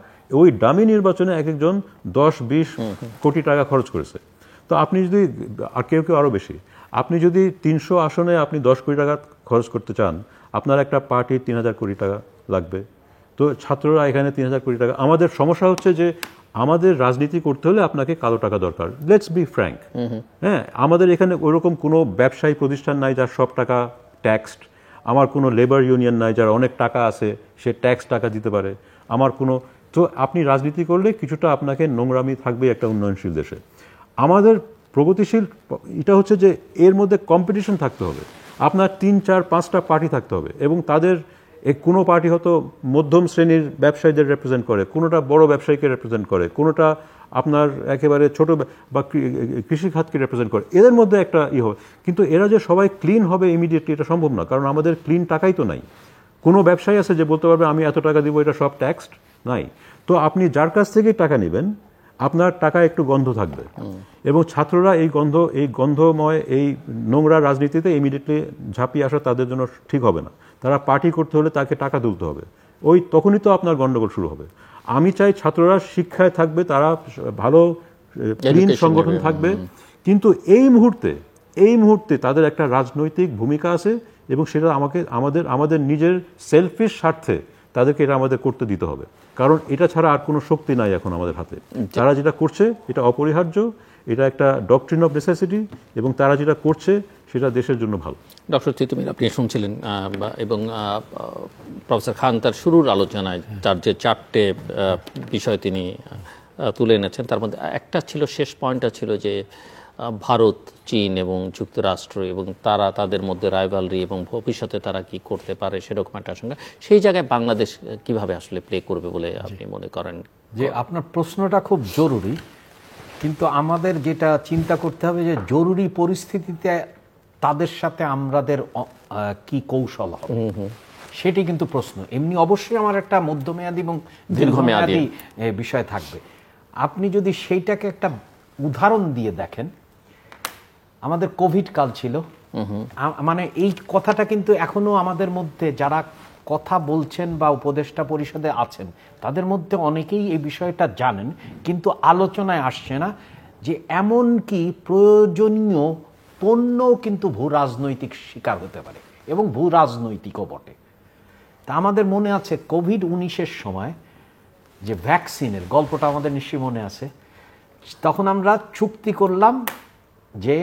ওই ডামি নির্বাচনে এক একজন 10-20 কোটি টাকা খরচ করেছে। তো আপনি যদি, আর কেউ আরও বেশি, আপনি যদি 300 আসনে আপনি 10 কোটি টাকা খরচ করতে চান, আপনার একটা পার্টির 3000 কোটি টাকা লাগবে। তো ছাত্ররা এখানে 3000 কোটি টাকা। আমাদের সমস্যা হচ্ছে যে আমাদের রাজনীতি করতে হলে আপনাকে কালো টাকা দরকার। লেটস বি ফ্র্যাঙ্ক, হ্যাঁ, আমাদের এখানে ওরকম কোনো ব্যবসায়ী প্রতিষ্ঠান নাই যার সব টাকা ট্যাক্সড। আমার কোনো লেবার ইউনিয়ন নাই যার অনেক টাকা আছে, সে ট্যাক্স টাকা দিতে পারে। আমার কোনো, তো আপনি রাজনীতি করলে কিছুটা আপনাকে নোংরামি থাকবে একটা উন্নয়নশীল দেশে। আমাদের প্রগতিশীল এটা হচ্ছে যে এর মধ্যে কম্পিটিশন থাকতে হবে। আপনার 3-4-5টা পার্টি থাকতে হবে এবং তাদের কোনো পার্টি হয়তো মধ্যম শ্রেণীর ব্যবসায়ীদের রিপ্রেজেন্ট করে, কোনোটা বড় ব্যবসায়ীকে রিপ্রেজেন্ট করে, কোনোটা আপনার একেবারে ছোট বা কৃষি খাতকে রিপ্রেজেন্ট করে। এদের মধ্যে একটা হবে, কিন্তু এরা যে সবাই ক্লিন হবে ইমিডিয়েটলি এটা সম্ভব না, কারণ আমাদের ক্লিন টাকাই তো নাই। কোনো ব্যবসায়ী আছে যে বলতে পারবে আমি এত টাকা দিব, এটা সব ট্যাক্সড নাই। তো আপনি যার কাছ থেকেই টাকা নেবেন, আপনার টাকা একটু গন্ধ থাকবে। এবং ছাত্ররা এই গন্ধময় এই নোংরা রাজনীতিতে ইমিডিয়েটলি ঝাঁপিয়ে আসা তাদের জন্য ঠিক হবে না। তারা পার্টি করতে হলে তাকে টাকা তুলতে হবে, তখনই তো আপনার গন্ডগোল শুরু হবে। আমি চাই ছাত্ররা শিক্ষায় থাকবে, তারা ভালো ক্লিন সংগঠন থাকবে, কিন্তু এই মুহূর্তে তাদের একটা রাজনৈতিক ভূমিকা আছে এবং সেটা আমাদের নিজের সেলফিশ স্বার্থে তাদেরকে এটা আমাদের করতে দিতে হবে, কারণ এটা ছাড়া আর কোনো শক্তি নাই এখন আমাদের হাতে। তারা যেটা করছে এটা অপরিহার্য, এটা একটা ডক্ট্রিন অফ নেসেসিটি এবং তারা যেটা করছে সেটা দেশের জন্য ভালো। ডক্টর তিতুমির, আপনি শুনছিলেন এবং প্রফেসর খান তার শুরুর আলোচনায় তার যে 4টে বিষয় তিনি তুলে এনেছেন, তার মধ্যে একটা ছিল, শেষ পয়েন্টটা ছিল যে ভারত, চীন এবং যুক্তরাষ্ট্র এবং তারা তাদের মধ্যে রাইভালরি এবং ভবিষ্যতে তারা কি করতে পারে সেরকম একটা আশঙ্কা। সেই জায়গায় বাংলাদেশ কিভাবে আসলে প্লে করবে বলে আপনি মনে করেন? যে আপনার প্রশ্নটা খুব জরুরি, কিন্তু আমাদের যেটা চিন্তা করতে হবে যে জরুরি পরিস্থিতিতে তাদের সাথে আমাদের কি কৌশল হবে সেটি কিন্তু প্রশ্ন। এমনি অবশ্যই আমার একটা মধ্যমেয়াদী এবং দীর্ঘমেয়াদী বিষয় থাকবে। আপনি যদি সেইটাকে একটা উদাহরণ দিয়ে দেখেন, আমাদের কোভিড কাল ছিল, মানে এই কথাটা কিন্তু এখনো আমাদের মধ্যে যারা কথা বলছেন বা উপদেষ্টা পরিষদে আছেন তাদের মধ্যে অনেকেই এই বিষয়টা জানেন, কিন্তু আলোচনায় আসছে না যে এমন কি প্রয়োজনীয় পণ্যও কিন্তু ভূ রাজনৈতিক শিকার হতে পারে এবং ভূ রাজনৈতিকও বটে। তা আমাদের মনে আছে কোভিড-19 সময় যে ভ্যাকসিনের গল্পটা আমাদের নিশ্চয়ই মনে আছে, তখন আমরা চুক্তি করলাম যে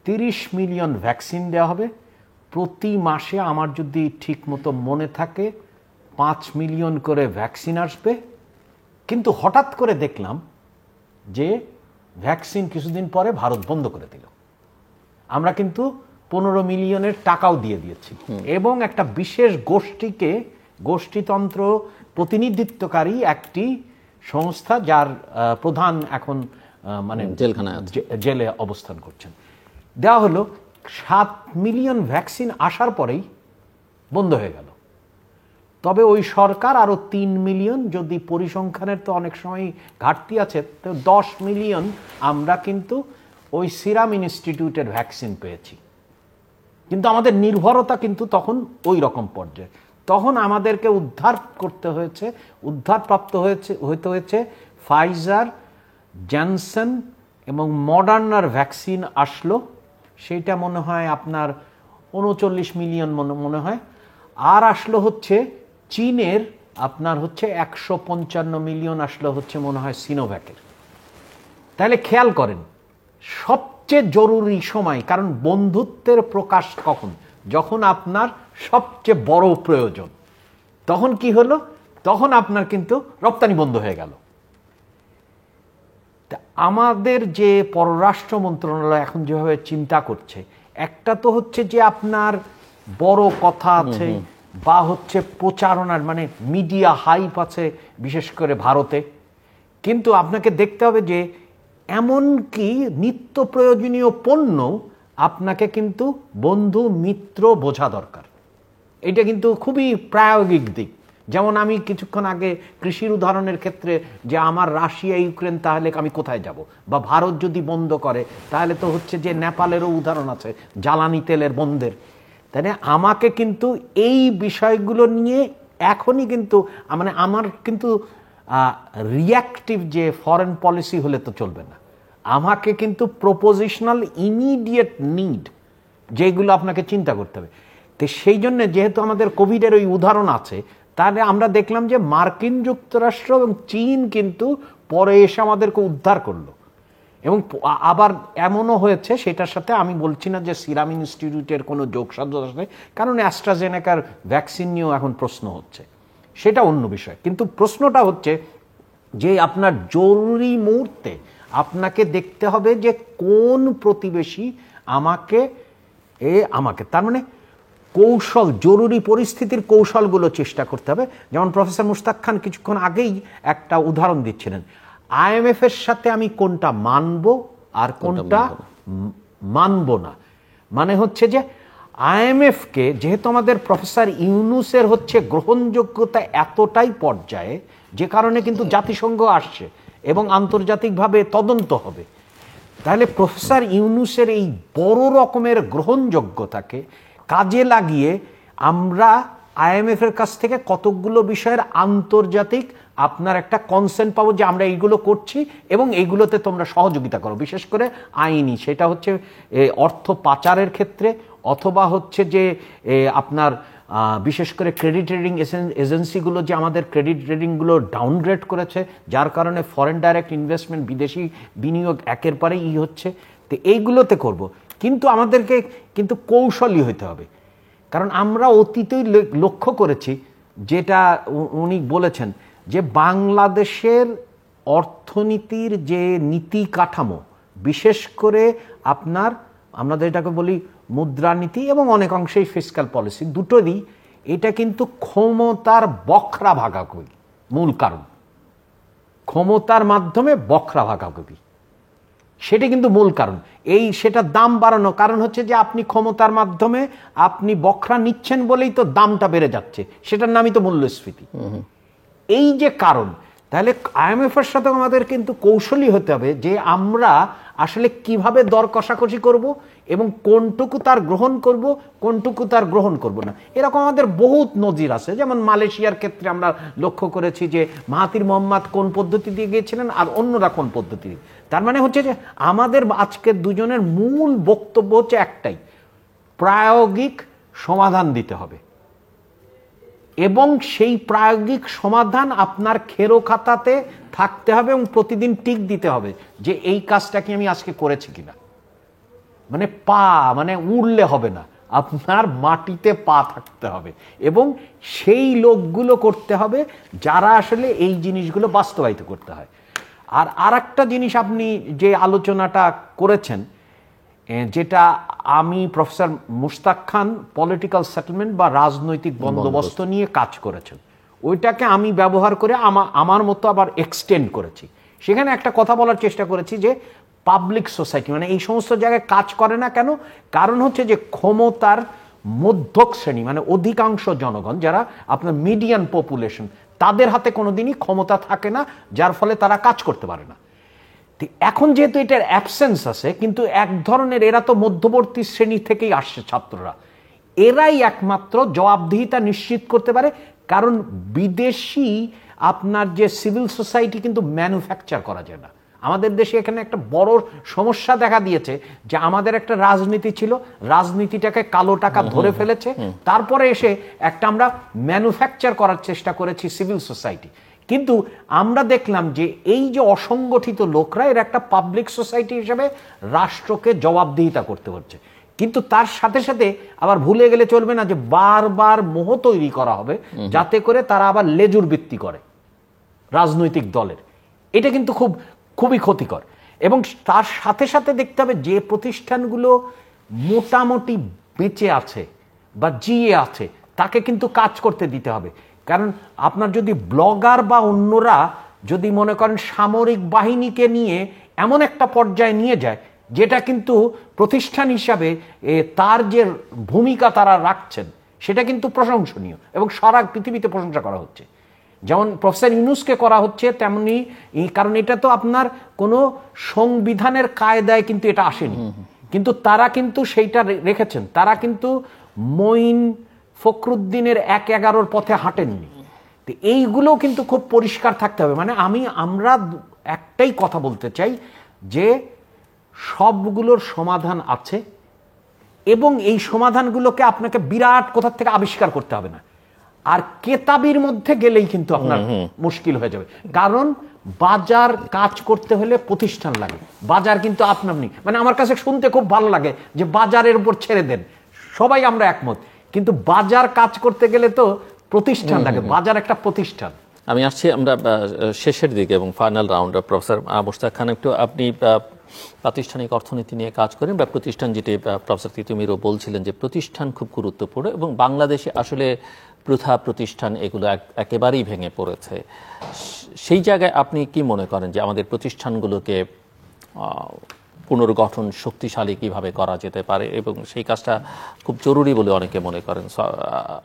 30 মিলিয়ন ভ্যাকসিন দেওয়া হবে, প্রতি মাসে আমার যদি ঠিক মতো মনে থাকে 5 মিলিয়ন করে ভ্যাকসিন আসবে। কিন্তু হঠাৎ করে দেখলাম যে ভ্যাকসিন কিছুদিন পরে ভারত বন্ধ করে দিল। আমরা কিন্তু 15 মিলিয়নের টাকাও দিয়ে দিয়েছি এবং একটা বিশেষ গোষ্ঠীতন্ত্র প্রতিনিধিত্বকারী একটি সংস্থা যার প্রধান এখন মানে জেলে অবস্থান করছেন, দেওয়া হলো। 7 মিলিয়ন ভ্যাকসিন আসার পরেই বন্ধ হয়ে গেল। তবে ওই সরকার আরো 3 মিলিয়ন, যদি পরিসংখ্যানের তো অনেক সময় ঘাটতি আছে, তো 10 মিলিয়ন আমরা কিন্তু ওই সিরাম ইনস্টিটিউটের ভ্যাকসিন পেয়েছি। কিন্তু আমাদের নির্ভরতা কিন্তু তখন ওই রকম পর্যায়ে। তখন আমাদেরকে উদ্ধারপ্রাপ্ত হয়েছে ফাইজার, জনসন এবং মডার্নার ভ্যাকসিন আসলো, সেইটা মনে হয় আপনার 39 মিলিয়ন মনে হয়। আর আসলো হচ্ছে চীনের আপনার হচ্ছে 155 মিলিয়ন আসলো হচ্ছে মনে হয় সিনোভ্যাকের। তাহলে খেয়াল করেন সবচেয়ে জরুরি সময়, কারণ বন্ধুত্বের প্রকাশ কখন, যখন আপনার সবচেয়ে বড় প্রয়োজন, তখন কি হলো, তখন আপনার কিন্তু রপ্তানি বন্ধ হয়ে গেল। আমাদের যে পররাষ্ট্র মন্ত্রণালয় এখন যেভাবে চিন্তা করছে, একটা তো হচ্ছে যে আপনার বড় কথা আছে বা হচ্ছে প্রচারণার মানে মিডিয়া হাইপ আছে, বিশেষ করে ভারতে। কিন্তু আপনাকে দেখতে হবে যে এমনকি নিত্য প্রয়োজনীয় পণ্য আপনাকে কিন্তু বন্ধু মিত্র বোঝা দরকার। এটা কিন্তু খুবই প্রায়োগিক দিক। যেমন আমি কিছুক্ষণ আগে কৃষির উদাহরণের ক্ষেত্রে যে আমার রাশিয়া ইউক্রেন, তাহলে আমি কোথায় যাব, বা ভারত যদি বন্ধ করে তাহলে তো হচ্ছে যে নেপালেরও উদাহরণ আছে জ্বালানি তেলের বন্ধের। তাই না, আমাকে কিন্তু এই বিষয়গুলো নিয়ে এখনই কিন্তু মানে আমার কিন্তু রিয়াক্টিভ যে ফরেন পলিসি হলে তো চলবে না, আমাকে কিন্তু প্রপোজিশনাল ইমিডিয়েট নিড যেগুলো আপনাকে চিন্তা করতে হবে। তো সেই জন্য যেহেতু আমাদের কোভিডের ওই উদাহরণ আছে, তাহলে আমরা দেখলাম যে মার্কিন যুক্তরাষ্ট্র এবং চীন কিন্তু পরে এসে আমাদেরকে উদ্ধার করলো। এবং আবার এমনও হয়েছে, সেটার সাথে আমি বলছি না যে সিরাম ইনস্টিটিউটের কোনো যোগসাধ্য আছে, কারণ অ্যাস্ট্রাজেনেকার ভ্যাকসিন নিয়েও এখন প্রশ্ন হচ্ছে, সেটা অন্য বিষয়। কিন্তু প্রশ্নটা হচ্ছে যে আপনার জরুরি মুহূর্তে আপনাকে দেখতে হবে যে কোন প্রতিবেশী আমাকে তার মানে কৌশল, জরুরি পরিস্থিতির কৌশলগুলো চেষ্টা করতে হবে। যেমন প্রফেসর মুশতাক খান কিছুক্ষণ আগেই একটা উদাহরণ দিচ্ছিলেন, IMF এর সাথে আমি কোনটা মানব আর কোনটা মানব না। মানে হচ্ছে যে IMF কে যেহেতু আমাদের প্রফেসর ইউনুসের হচ্ছে গ্রহণযোগ্যতা এতটাই পর্যায়ে, যে কারণে কিন্তু জাতিসংঘ আসছে এবং আন্তর্জাতিকভাবে তদন্ত হবে, তাহলে প্রফেসর ইউনুসের এই বড় রকমের গ্রহণযোগ্যতাকে কাজে লাগিয়ে আমরা IMF এর কাছ থেকে কতকগুলো বিষয়ের আন্তর্জাতিক আপনার একটা কনসেন্ট পাবো যে আমরা এইগুলো করছি এবং এইগুলোতে তোমরা সহযোগিতা করো, বিশেষ করে আইনি, সেটা হচ্ছে অর্থ পাচারের ক্ষেত্রে, অথবা হচ্ছে যে আপনার বিশেষ করে ক্রেডিট রেটিং এজেন্সিগুলো যে আমাদের ক্রেডিট রেটিংগুলো ডাউনগ্রেড করেছে, যার কারণে ফরেন ডাইরেক্ট ইনভেস্টমেন্ট, বিদেশি বিনিয়োগ একের পরে হচ্ছে। তো এইগুলোতে করব, কিন্তু আমাদেরকে কিন্তু কৌশলী হতে হবে। কারণ আমরা অতীতেই লক্ষ্য করেছি, যেটা উনি বলেছেন, যে বাংলাদেশের অর্থনীতির যে নীতি কাঠামো, বিশেষ করে আমরা যেটাকে বলি মুদ্রানীতি এবং অনেক অংশেই ফিসক্যাল পলিসি, দুটোরই এটা কিন্তু ক্ষমতার বখরা ভাগাভাগি মূল কারণ। ক্ষমতার মাধ্যমে বখরা ভাগাভাগি, সেটা কিন্তু মূল কারণ। সেটা দাম বাড়ানো, কারণ হচ্ছে যে আপনি ক্ষমতার মাধ্যমে আপনি বখরা নিচ্ছেন বলেই তো দামটা বেড়ে যাচ্ছে, সেটার নামই তো মূল্যস্ফীতি। এই যে কারণ, তাহলে IMF এর সাথে আমাদের কিন্তু কৌশলী হতে হবে যে আমরা আসলে কিভাবে দর কষাকষি করব এবং কোনটুকু তার গ্রহণ করব, কোনটুকু তার গ্রহণ করব না। এরকম আমাদের বহুত নজির আছে, যেমন মালয়েশিয়ার ক্ষেত্রে আমরা লক্ষ্য করেছি যে মাহাথির মোহাম্মদ কোন পদ্ধতি দিয়ে গিয়েছিলেন আর অন্যরা কোন পদ্ধতি দিয়ে। তার মানে হচ্ছে যে আমাদের আজকের দুজনের মূল বক্তব্য হচ্ছে একটাই, প্রায়োগিক সমাধান দিতে হবে এবং সেই প্রায়োগিক সমাধান আপনার খেরো খাতাতে থাকতে হবে এবং প্রতিদিন টিক দিতে হবে যে এই কাজটা কি আমি আজকে করেছি কিনা। মানে মানে উড়লে হবে না, আপনার মাটিতে পা থাকতে হবে এবং সেই লোকগুলো করতে হবে যারা আসলে এই জিনিসগুলো বাস্তবায়িত করতে হয়। আর একটা জিনিস আপনি যে আলোচনাটা করেছেন, যেটা আমি প্রফেসর মুশতাক খান পলিটিক্যাল সেটেলমেন্ট বা রাজনৈতিক বন্দোবস্ত নিয়ে কাজ করেছেন, ওইটাকে আমি ব্যবহার করে আমার মতো আবার এক্সটেন্ড করেছি। সেখানে একটা কথা বলার চেষ্টা করেছি যে পাবলিক সোসাইটি মানে এই সমস্ত জায়গায় কাজ করে না কেন, কারণ হচ্ছে যে ক্ষমতার মধ্যক শ্রেণী মানে অধিকাংশ জনগণ যারা আপনার মিডিয়ান পপুলেশন, তাদের হাতে কোনোদিনই ক্ষমতা থাকে না, যার ফলে তারা কাজ করতে পারে না। এখন যেহেতু এটার অ্যাবসেন্স আছে, কিন্তু এক ধরনের এরা তো মধ্যবর্তী শ্রেণী থেকেই আসছে ছাত্ররা, এরাই একমাত্র জবাবদিহিতা নিশ্চিত করতে পারে। কারণ বিদেশি আপনার যে সিভিল সোসাইটি কিন্তু ম্যানুফ্যাকচার করা যায় না। আমাদের দেশে এখানে একটা বড় সমস্যা দেখা দিয়েছে যে আমাদের একটা রাজনীতি ছিল, রাজনীতিটাকে কালো টাকা ধরে ফেলেছে, তারপরে এসে একটা আমরা ম্যানুফ্যাকচার করার চেষ্টা করেছি সিভিল সোসাইটি। কিন্তু আমরা দেখলাম যে এই যে অসংগঠিত লোকরা এর একটা পাবলিক সোসাইটি হিসেবে রাষ্ট্রকে জবাবদিহিতা করতে হচ্ছে। কিন্তু তার সাথে সাথে আবার ভুলে গেলে চলবে না যে বারবার মোহ তৈরি করা হবে যাতে করে তারা আবার লেজুর বৃত্তি করে রাজনৈতিক দলের। এটা কিন্তু খুবই ক্ষতিকর। এবং তার সাথে সাথে দেখতে হবে যে প্রতিষ্ঠানগুলো মোটামুটি বেঁচে আছে বা জিয়ে আছে তাকে কিন্তু কাজ করতে দিতে হবে। কারণ আপনার যদি ব্লগার বা অন্যরা যদি মনে করেন সামরিক বাহিনীকে নিয়ে এমন একটা পর্যায়ে নিয়ে যায় যেটা কিন্তু প্রতিষ্ঠান হিসাবে তার যে ভূমিকা তারা রাখছেন সেটা কিন্তু প্রশংসনীয় এবং সারা পৃথিবীতে প্রশংসা করা হচ্ছে, যেমন প্রফেসর ইউনূসকে করা হচ্ছে তেমনি। কারণ এটা তো আপনার কোনো সংবিধানের কায়দায় কিন্তু এটা আসেনি, কিন্তু তারা কিন্তু সেইটা রেখেছেন। তারা কিন্তু মঈন ফখরুদ্দিনের ১-১১ পথে হাঁটেননি। তো এইগুলো কিন্তু খুব পরিষ্কার থাকতে হবে। মানে আমরা একটাই কথা বলতে চাই যে সবগুলোর সমাধান আছে এবং এই সমাধানগুলোকে আপনাকে বিরাট কোথা থেকে আবিষ্কার করতে হবে না। আর কেতাবির মধ্যে গেলেই কিন্তু আপনার মুশকিল হয়ে যাবে, কারণ বাজার কাজ করতে হলে প্রতিষ্ঠান লাগে। বাজার কিন্তু আপনার নেই। মানে আমার কাছে শুনতে খুব ভালো লাগে যে বাজারের উপর ছেড়ে দেন, সবাই আমরা একমত, কিন্তু বাজার কাজ করতে গেলে তো প্রতিষ্ঠান লাগে। বাজার একটা প্রতিষ্ঠান। আমি আসছি আমরা শেষের দিকে এবং ফাইনাল রাউন্ডে। প্রফেসর মুশতাক খান, একটু আপনি প্রাতিষ্ঠানিক অর্থনীতি নিয়ে কাজ করেন বা প্রতিষ্ঠান, যেটি প্রফেসর তিতুমিরও বলছিলেন যে প্রতিষ্ঠান খুব গুরুত্বপূর্ণ এবং বাংলাদেশে আসলে প্রথা প্রতিষ্ঠান এগুলো একেবারেই ভেঙে পড়েছে। সেই জায়গায় আপনি কি মনে করেন যে আমাদের প্রতিষ্ঠানগুলোকে পুনর্গঠন শক্তিশালী কিভাবে করা যেতে পারে এবং সেই কাজটা খুব জরুরি বলে অনেকে মনে করেন?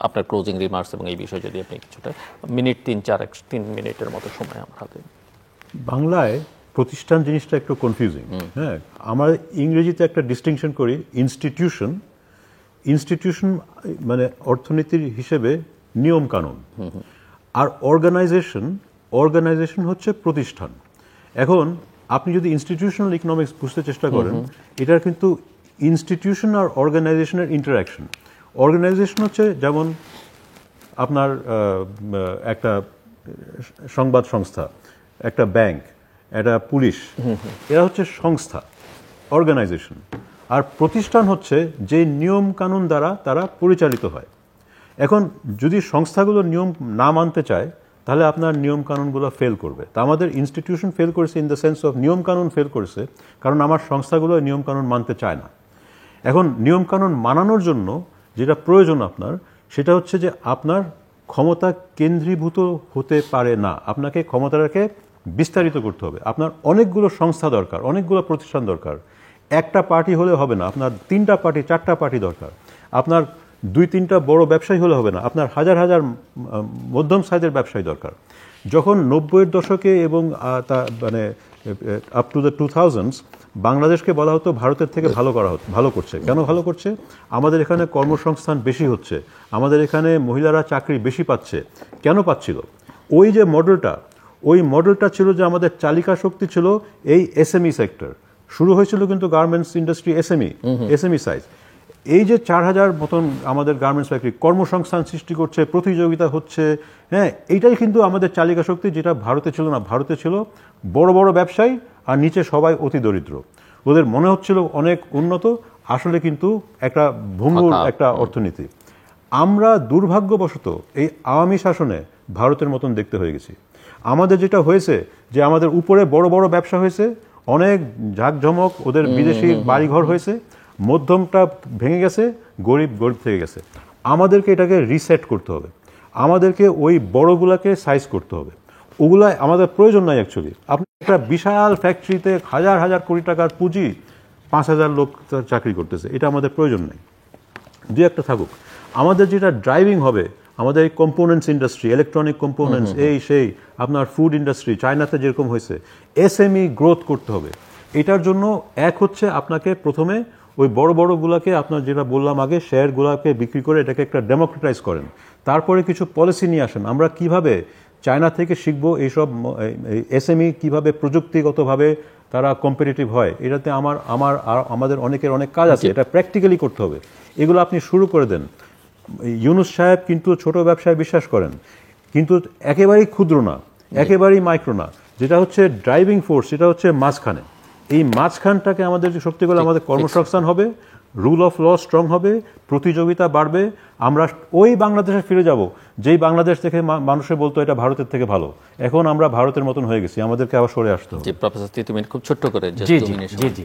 আপনার ক্লোজিং রিমার্কস এবং এই বিষয়ে যদি আপনি কিছুটা মিনিট 3 মিনিটের মতো সময় আমার হাতে। বাংলায় প্রতিষ্ঠান জিনিসটা একটু কনফিউজিং। হ্যাঁ, আমরা ইংরেজিতে একটা ডিস্টিংশন করি ইনস্টিটিউশন। ইনস্টিটিউশন মানে অর্থনীতির হিসেবে নিয়ম কানুন, আর অর্গানাইজেশন হচ্ছে প্রতিষ্ঠান। এখন আপনি যদি ইনস্টিটিউশনাল ইকোনমিক্স বুঝতে চেষ্টা করেন, এটার কিন্তু ইনস্টিটিউশন আর অর্গানাইজেশনের ইন্টারাকশন। অর্গানাইজেশন হচ্ছে যেমন আপনার একটা সংবাদ সংস্থা, একটা ব্যাংক, একটা পুলিশ, এরা হচ্ছে সংস্থা, অর্গানাইজেশন। আর প্রতিষ্ঠান হচ্ছে যে নিয়ম কানুন দ্বারা তারা পরিচালিত হয়। এখন যদি সংস্থাগুলো নিয়ম না মানতে চায় তাহলে আপনার নিয়ম কানুনগুলো ফেল করবে। তা আমাদের ইনস্টিটিউশন ফেল করেছে ইন দ্য সেন্স অফ নিয়ম কানুন ফেল করেছে, কারণ আমার সংস্থাগুলো নিয়ম কানুন মানতে চায় না। এখন নিয়ম কানুন মানানোর জন্য যেটা প্রয়োজন আপনার, সেটা হচ্ছে যে আপনার ক্ষমতা কেন্দ্রীভূত হতে পারে না, আপনাকে ক্ষমতাটাকে বিস্তারিত করতে হবে। আপনার অনেকগুলো সংস্থা দরকার, অনেকগুলো প্রতিষ্ঠান দরকার। একটা পার্টি হলে হবে না, আপনার 3টা পার্টি 4টা পার্টি দরকার। আপনার 2-3টা বড় ব্যবসায়ী হলে হবে না, আপনার হাজার হাজার মধ্যম সাইজের ব্যবসায়ী দরকার। যখন 90-এর দশকে এবং মানে আপ টু দ্য 2000s বাংলাদেশকে বলা হতো ভারতের থেকে ভালো করছে। কেন ভালো করছে? আমাদের এখানে কর্মসংস্থান বেশি হচ্ছে, আমাদের এখানে মহিলারা চাকরি বেশি পাচ্ছে। কেন পাচ্ছিল? ওই যে মডেলটা ছিল যে আমাদের চালিকা শক্তি ছিল এই এসএমই সেক্টর। শুরু হয়েছিল কিন্তু গার্মেন্টস ইন্ডাস্ট্রি এসএমই সাইজ। এই যে 4000 মতন আমাদের গার্মেন্টস ফ্যাক্টরি কর্মসংস্থান সৃষ্টি করছে, প্রতিযোগিতা হচ্ছে, হ্যাঁ, এইটাই কিন্তু আমাদের চালিকা শক্তি, যেটা ভারতে ছিল না। ভারতে ছিল বড় বড় ব্যবসায়ী আর নিচে সবাই অতি দরিদ্র। ওদের মনে হচ্ছিল অনেক উন্নত, আসলে কিন্তু একটা ভঙ্গুর একটা অর্থনীতি। আমরা দুর্ভাগ্যবশত এই আওয়ামী শাসনে ভারতের মতন দেখতে হয়ে গেছি। আমাদের যেটা হয়েছে যে আমাদের উপরে বড় বড় ব্যবসা হয়েছে, অনেক ঝাঁকঝমক, ওদের বিদেশি বাড়িঘর হয়েছে, মধ্যমটা ভেঙে গেছে, গরিব থেকে গেছে। আমাদেরকে এটাকে রিসেট করতে হবে, আমাদেরকে ওই বড়গুলাকে সাইজ করতে হবে। ওগুলা আমাদের প্রয়োজন নাই অ্যাকচুয়ালি। আপনি একটা বিশাল ফ্যাক্টরিতে হাজার হাজার কোটি টাকার পুঁজি, 5000 লোক চাকরি করতেছে, এটা আমাদের প্রয়োজন নেই। দু একটা থাকুক। আমাদের যেটা ড্রাইভিং হবে, আমাদের এই কম্পোনেন্টস ইন্ডাস্ট্রি, ইলেকট্রনিক কম্পোনেন্টস, সেই আপনার ফুড ইন্ডাস্ট্রি, চায়নাতে যেরকম হয়েছে, এসএমই গ্রোথ করতে হবে। এটার জন্য এক হচ্ছে আপনাকে প্রথমে ওই বড় বড়গুলোকে, আপনার যেটা বললাম আগে, শেয়ারগুলোকে বিক্রি করে এটাকে একটা ডেমোক্রেটাইজ করেন। তারপরে কিছু পলিসি নিয়ে আসেন। আমরা কিভাবে চায়না থেকে শিখবো এইসব এসএমই কিভাবে প্রযুক্তিগতভাবে তারা কম্পিটিটিভ হয়, এটাতে আমাদের অনেকের অনেক কাজ আছে, এটা প্র্যাকটিক্যালি করতে হবে। এগুলো আপনি শুরু করে দেন। ইউনূস সাহেব কিন্তু ছোট ব্যবসায় বিশ্বাস করেন, কিন্তু একেবারেই ক্ষুদ্র না, একেবারেই মাইক্রো না। যেটা হচ্ছে ড্রাইভিং ফোর্স, সেটা হচ্ছে মাঝখানে। এই মাঝখানটাকে আমাদের যে শক্তি করলে আমাদের কর্মসংস্থান হবে, রুল অফ ল স্ট্রং হবে, প্রতিযোগিতা বাড়বে। আমরা ওই বাংলাদেশে ফিরে যাব যেই বাংলাদেশ থেকে মানুষে বলতো এটা ভারতের থেকে ভালো। এখন আমরা ভারতের মতন হয়ে গেছি, আমাদেরকে আবার সরে আসতে হবে। প্রফেসর তিতুমির খুব ছোট্ট করে জি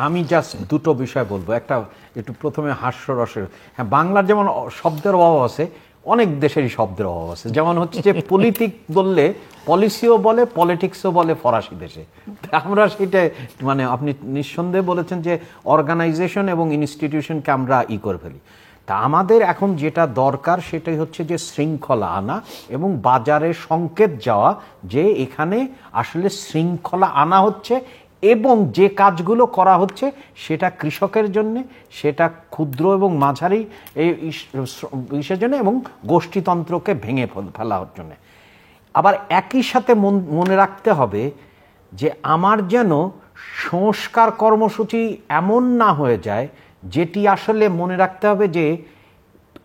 আমি জাস্ট দুটো বিষয় বলবো। একটা একটু প্রথমে হাস্যরসের। হ্যাঁ, বাংলার যেমন শব্দের অভাব আছে, অনেক দেশেরই শব্দের অভাব আছে। যেমন হচ্ছে যে পলিটিক বললে পলিসিও বলে, পলিটিক্সও বলে ফরাসি দেশে। আমরা সেটা মানে আপনি নিঃসন্দেহে বলেছেন যে অর্গানাইজেশন এবং ইনস্টিটিউশনকে আমরা করে ফেলি। তা আমাদের এখন যেটা দরকার সেটাই হচ্ছে যে শৃঙ্খলা আনা এবং বাজারে সংকেত যাওয়া যে এখানে আসলে শৃঙ্খলা আনা হচ্ছে এবং যে কাজগুলো করা হচ্ছে সেটা কৃষকের জন্য, সেটা ক্ষুদ্র এবং মাঝারি ইসের জন্য এবং গোষ্ঠীতন্ত্রকে ভেঙে ফেলার জন্য। আবার একই সাথে মনে রাখতে হবে যে আমার যেন সংস্কার কর্মসূচি এমন না হয়ে যায় যেটি আসলে মনে রাখতে হবে যে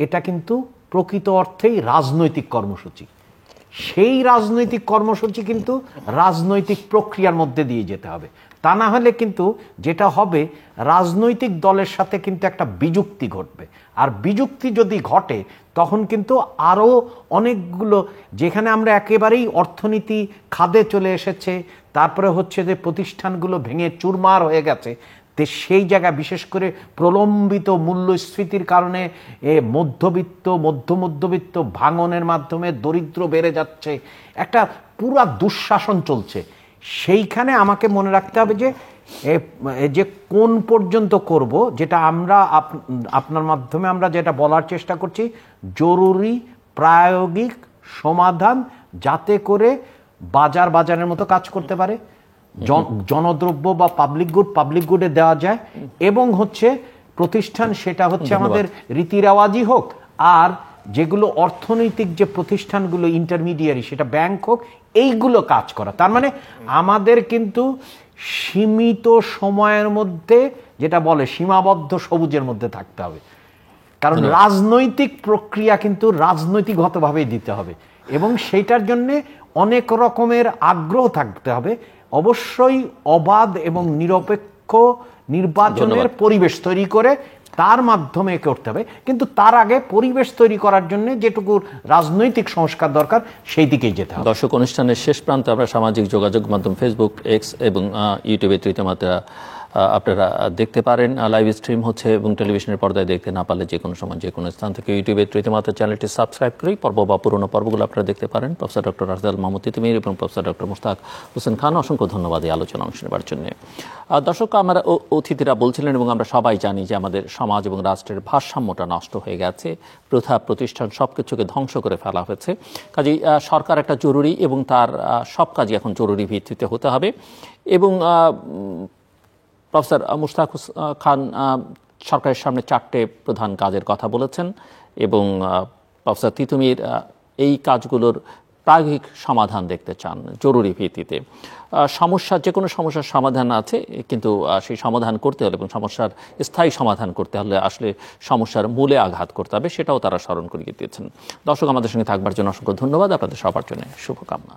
এটা কিন্তু প্রকৃত অর্থেই রাজনৈতিক কর্মসূচি। সেই রাজনৈতিক কর্মসূচি কিন্তু রাজনৈতিক প্রক্রিয়ার মধ্যে দিয়ে যেতে হবে। তা না হলে কিন্তু যেটা হবে, রাজনৈতিক দলের সাথে কিন্তু একটা বিযুক্তি ঘটবে। আর বিযুক্তি যদি ঘটে তখন কিন্তু আরও অনেকগুলো, যেখানে আমরা একেবারেই অর্থনীতি খাদে চলে এসেছে, তারপরে হচ্ছে যে প্রতিষ্ঠানগুলো ভেঙে চুরমার হয়ে গেছে, সেই জায়গায় বিশেষ করে প্রলম্বিত মূল্যস্ফীতির কারণে মধ্যবিত্ত ভাঙনের মাধ্যমে দরিদ্র বেড়ে যাচ্ছে, একটা পুরা দুঃশাসন চলছে। সেইখানে আমাকে মনে রাখতে হবে যে কোন পর্যন্ত করব, যেটা আমরা আপনার মাধ্যমে আমরা যেটা বলার চেষ্টা করছি, জরুরি প্রায়োগিক সমাধান, যাতে করে বাজারের মতো কাজ করতে পারে, জনদ্রব্য বা পাবলিক গুডে দেওয়া যায়, এবং হচ্ছে প্রতিষ্ঠান, সেটা হচ্ছে আমাদের রীতি রেওয়াজই হোক, আর যেগুলো অর্থনৈতিক যে প্রতিষ্ঠানগুলো ইন্টারমিডিয়ারি, সেটা ব্যাংক হোক, এইগুলো কাজ করা। তার মানে আমাদের কিন্তু সীমিত সময়ের মধ্যে, যেটা বলে সীমাবদ্ধ সবুজের মধ্যে থাকতে হবে। কারণ রাজনৈতিক প্রক্রিয়া কিন্তু রাজনৈতিকগতভাবেই দিতে হবে এবং সেইটার জন্য অনেক রকমের আগ্রহ থাকতে হবে। অবশ্যই অবাধ এবং নিরপেক্ষ নির্বাচনের পরিবেশ তৈরি করে তার মাধ্যমে করতে হবে, কিন্তু তার আগে পরিবেশ তৈরি করার জন্য যেটুকু রাজনৈতিক সংস্কার দরকার সেই দিকেই যেতে হবে। দর্শক, অনুষ্ঠানের শেষ প্রান্তে আমরা সামাজিক যোগাযোগ মাধ্যম ফেসবুক, এক্স এবং ইউটিউবে তৃতীয় মাত্রা আপনারা দেখতে পারেন। লাইভ স্ট্রিম হচ্ছে এবং টেলিভিশনের পর্দায় দেখতে না পারলে যে কোনো সময় যে কোনো স্থান থেকে ইউটিউবে রীতিমতো চ্যানেলটি সাবস্ক্রাইব করেই পর্ব বা পুরোনো পর্বগুলো আপনারা দেখতে পারেন। প্রফেসর ডক্টর রাশেদ মাহমুদ তিতুমীর এবং প্রফেসর ডক্টর মুশতাক হোসেন খান, অসংখ্য ধন্যবাদ এই আলোচনা অংশ নেবার জন্য। দর্শক, আমরা অতিথিরা বলছিলেন এবং আমরা সবাই জানি যে আমাদের সমাজ এবং রাষ্ট্রের ভারসাম্যটা নষ্ট হয়ে গেছে, প্রথা প্রতিষ্ঠান সব কিছুকে ধ্বংস করে ফেলা হয়েছে। কাজেই সরকার একটা জরুরি এবং তার সব কাজই এখন জরুরি ভিত্তিতে হতে হবে। এবং প্রফেসর মুশতাক খান সরকারের সামনে 4টে প্রধান কাজের কথা বলেছেন এবং প্রফেসর তিতুমীর এই কাজগুলোর প্রায়োগিক সমাধান দেখতে চান জরুরি ভিত্তিতে। যে কোনো সমস্যার সমাধান আছে, কিন্তু সেই সমাধান করতে হলে এবং সমস্যার স্থায়ী সমাধান করতে হলে আসলে সমস্যার মূলে আঘাত করতে হবে, সেটাও তারা স্মরণ করিয়ে দিয়েছেন। দর্শক, আমাদের সঙ্গে থাকবার জন্য অসংখ্য ধন্যবাদ। আপনাদের সবার জন্য শুভকামনা।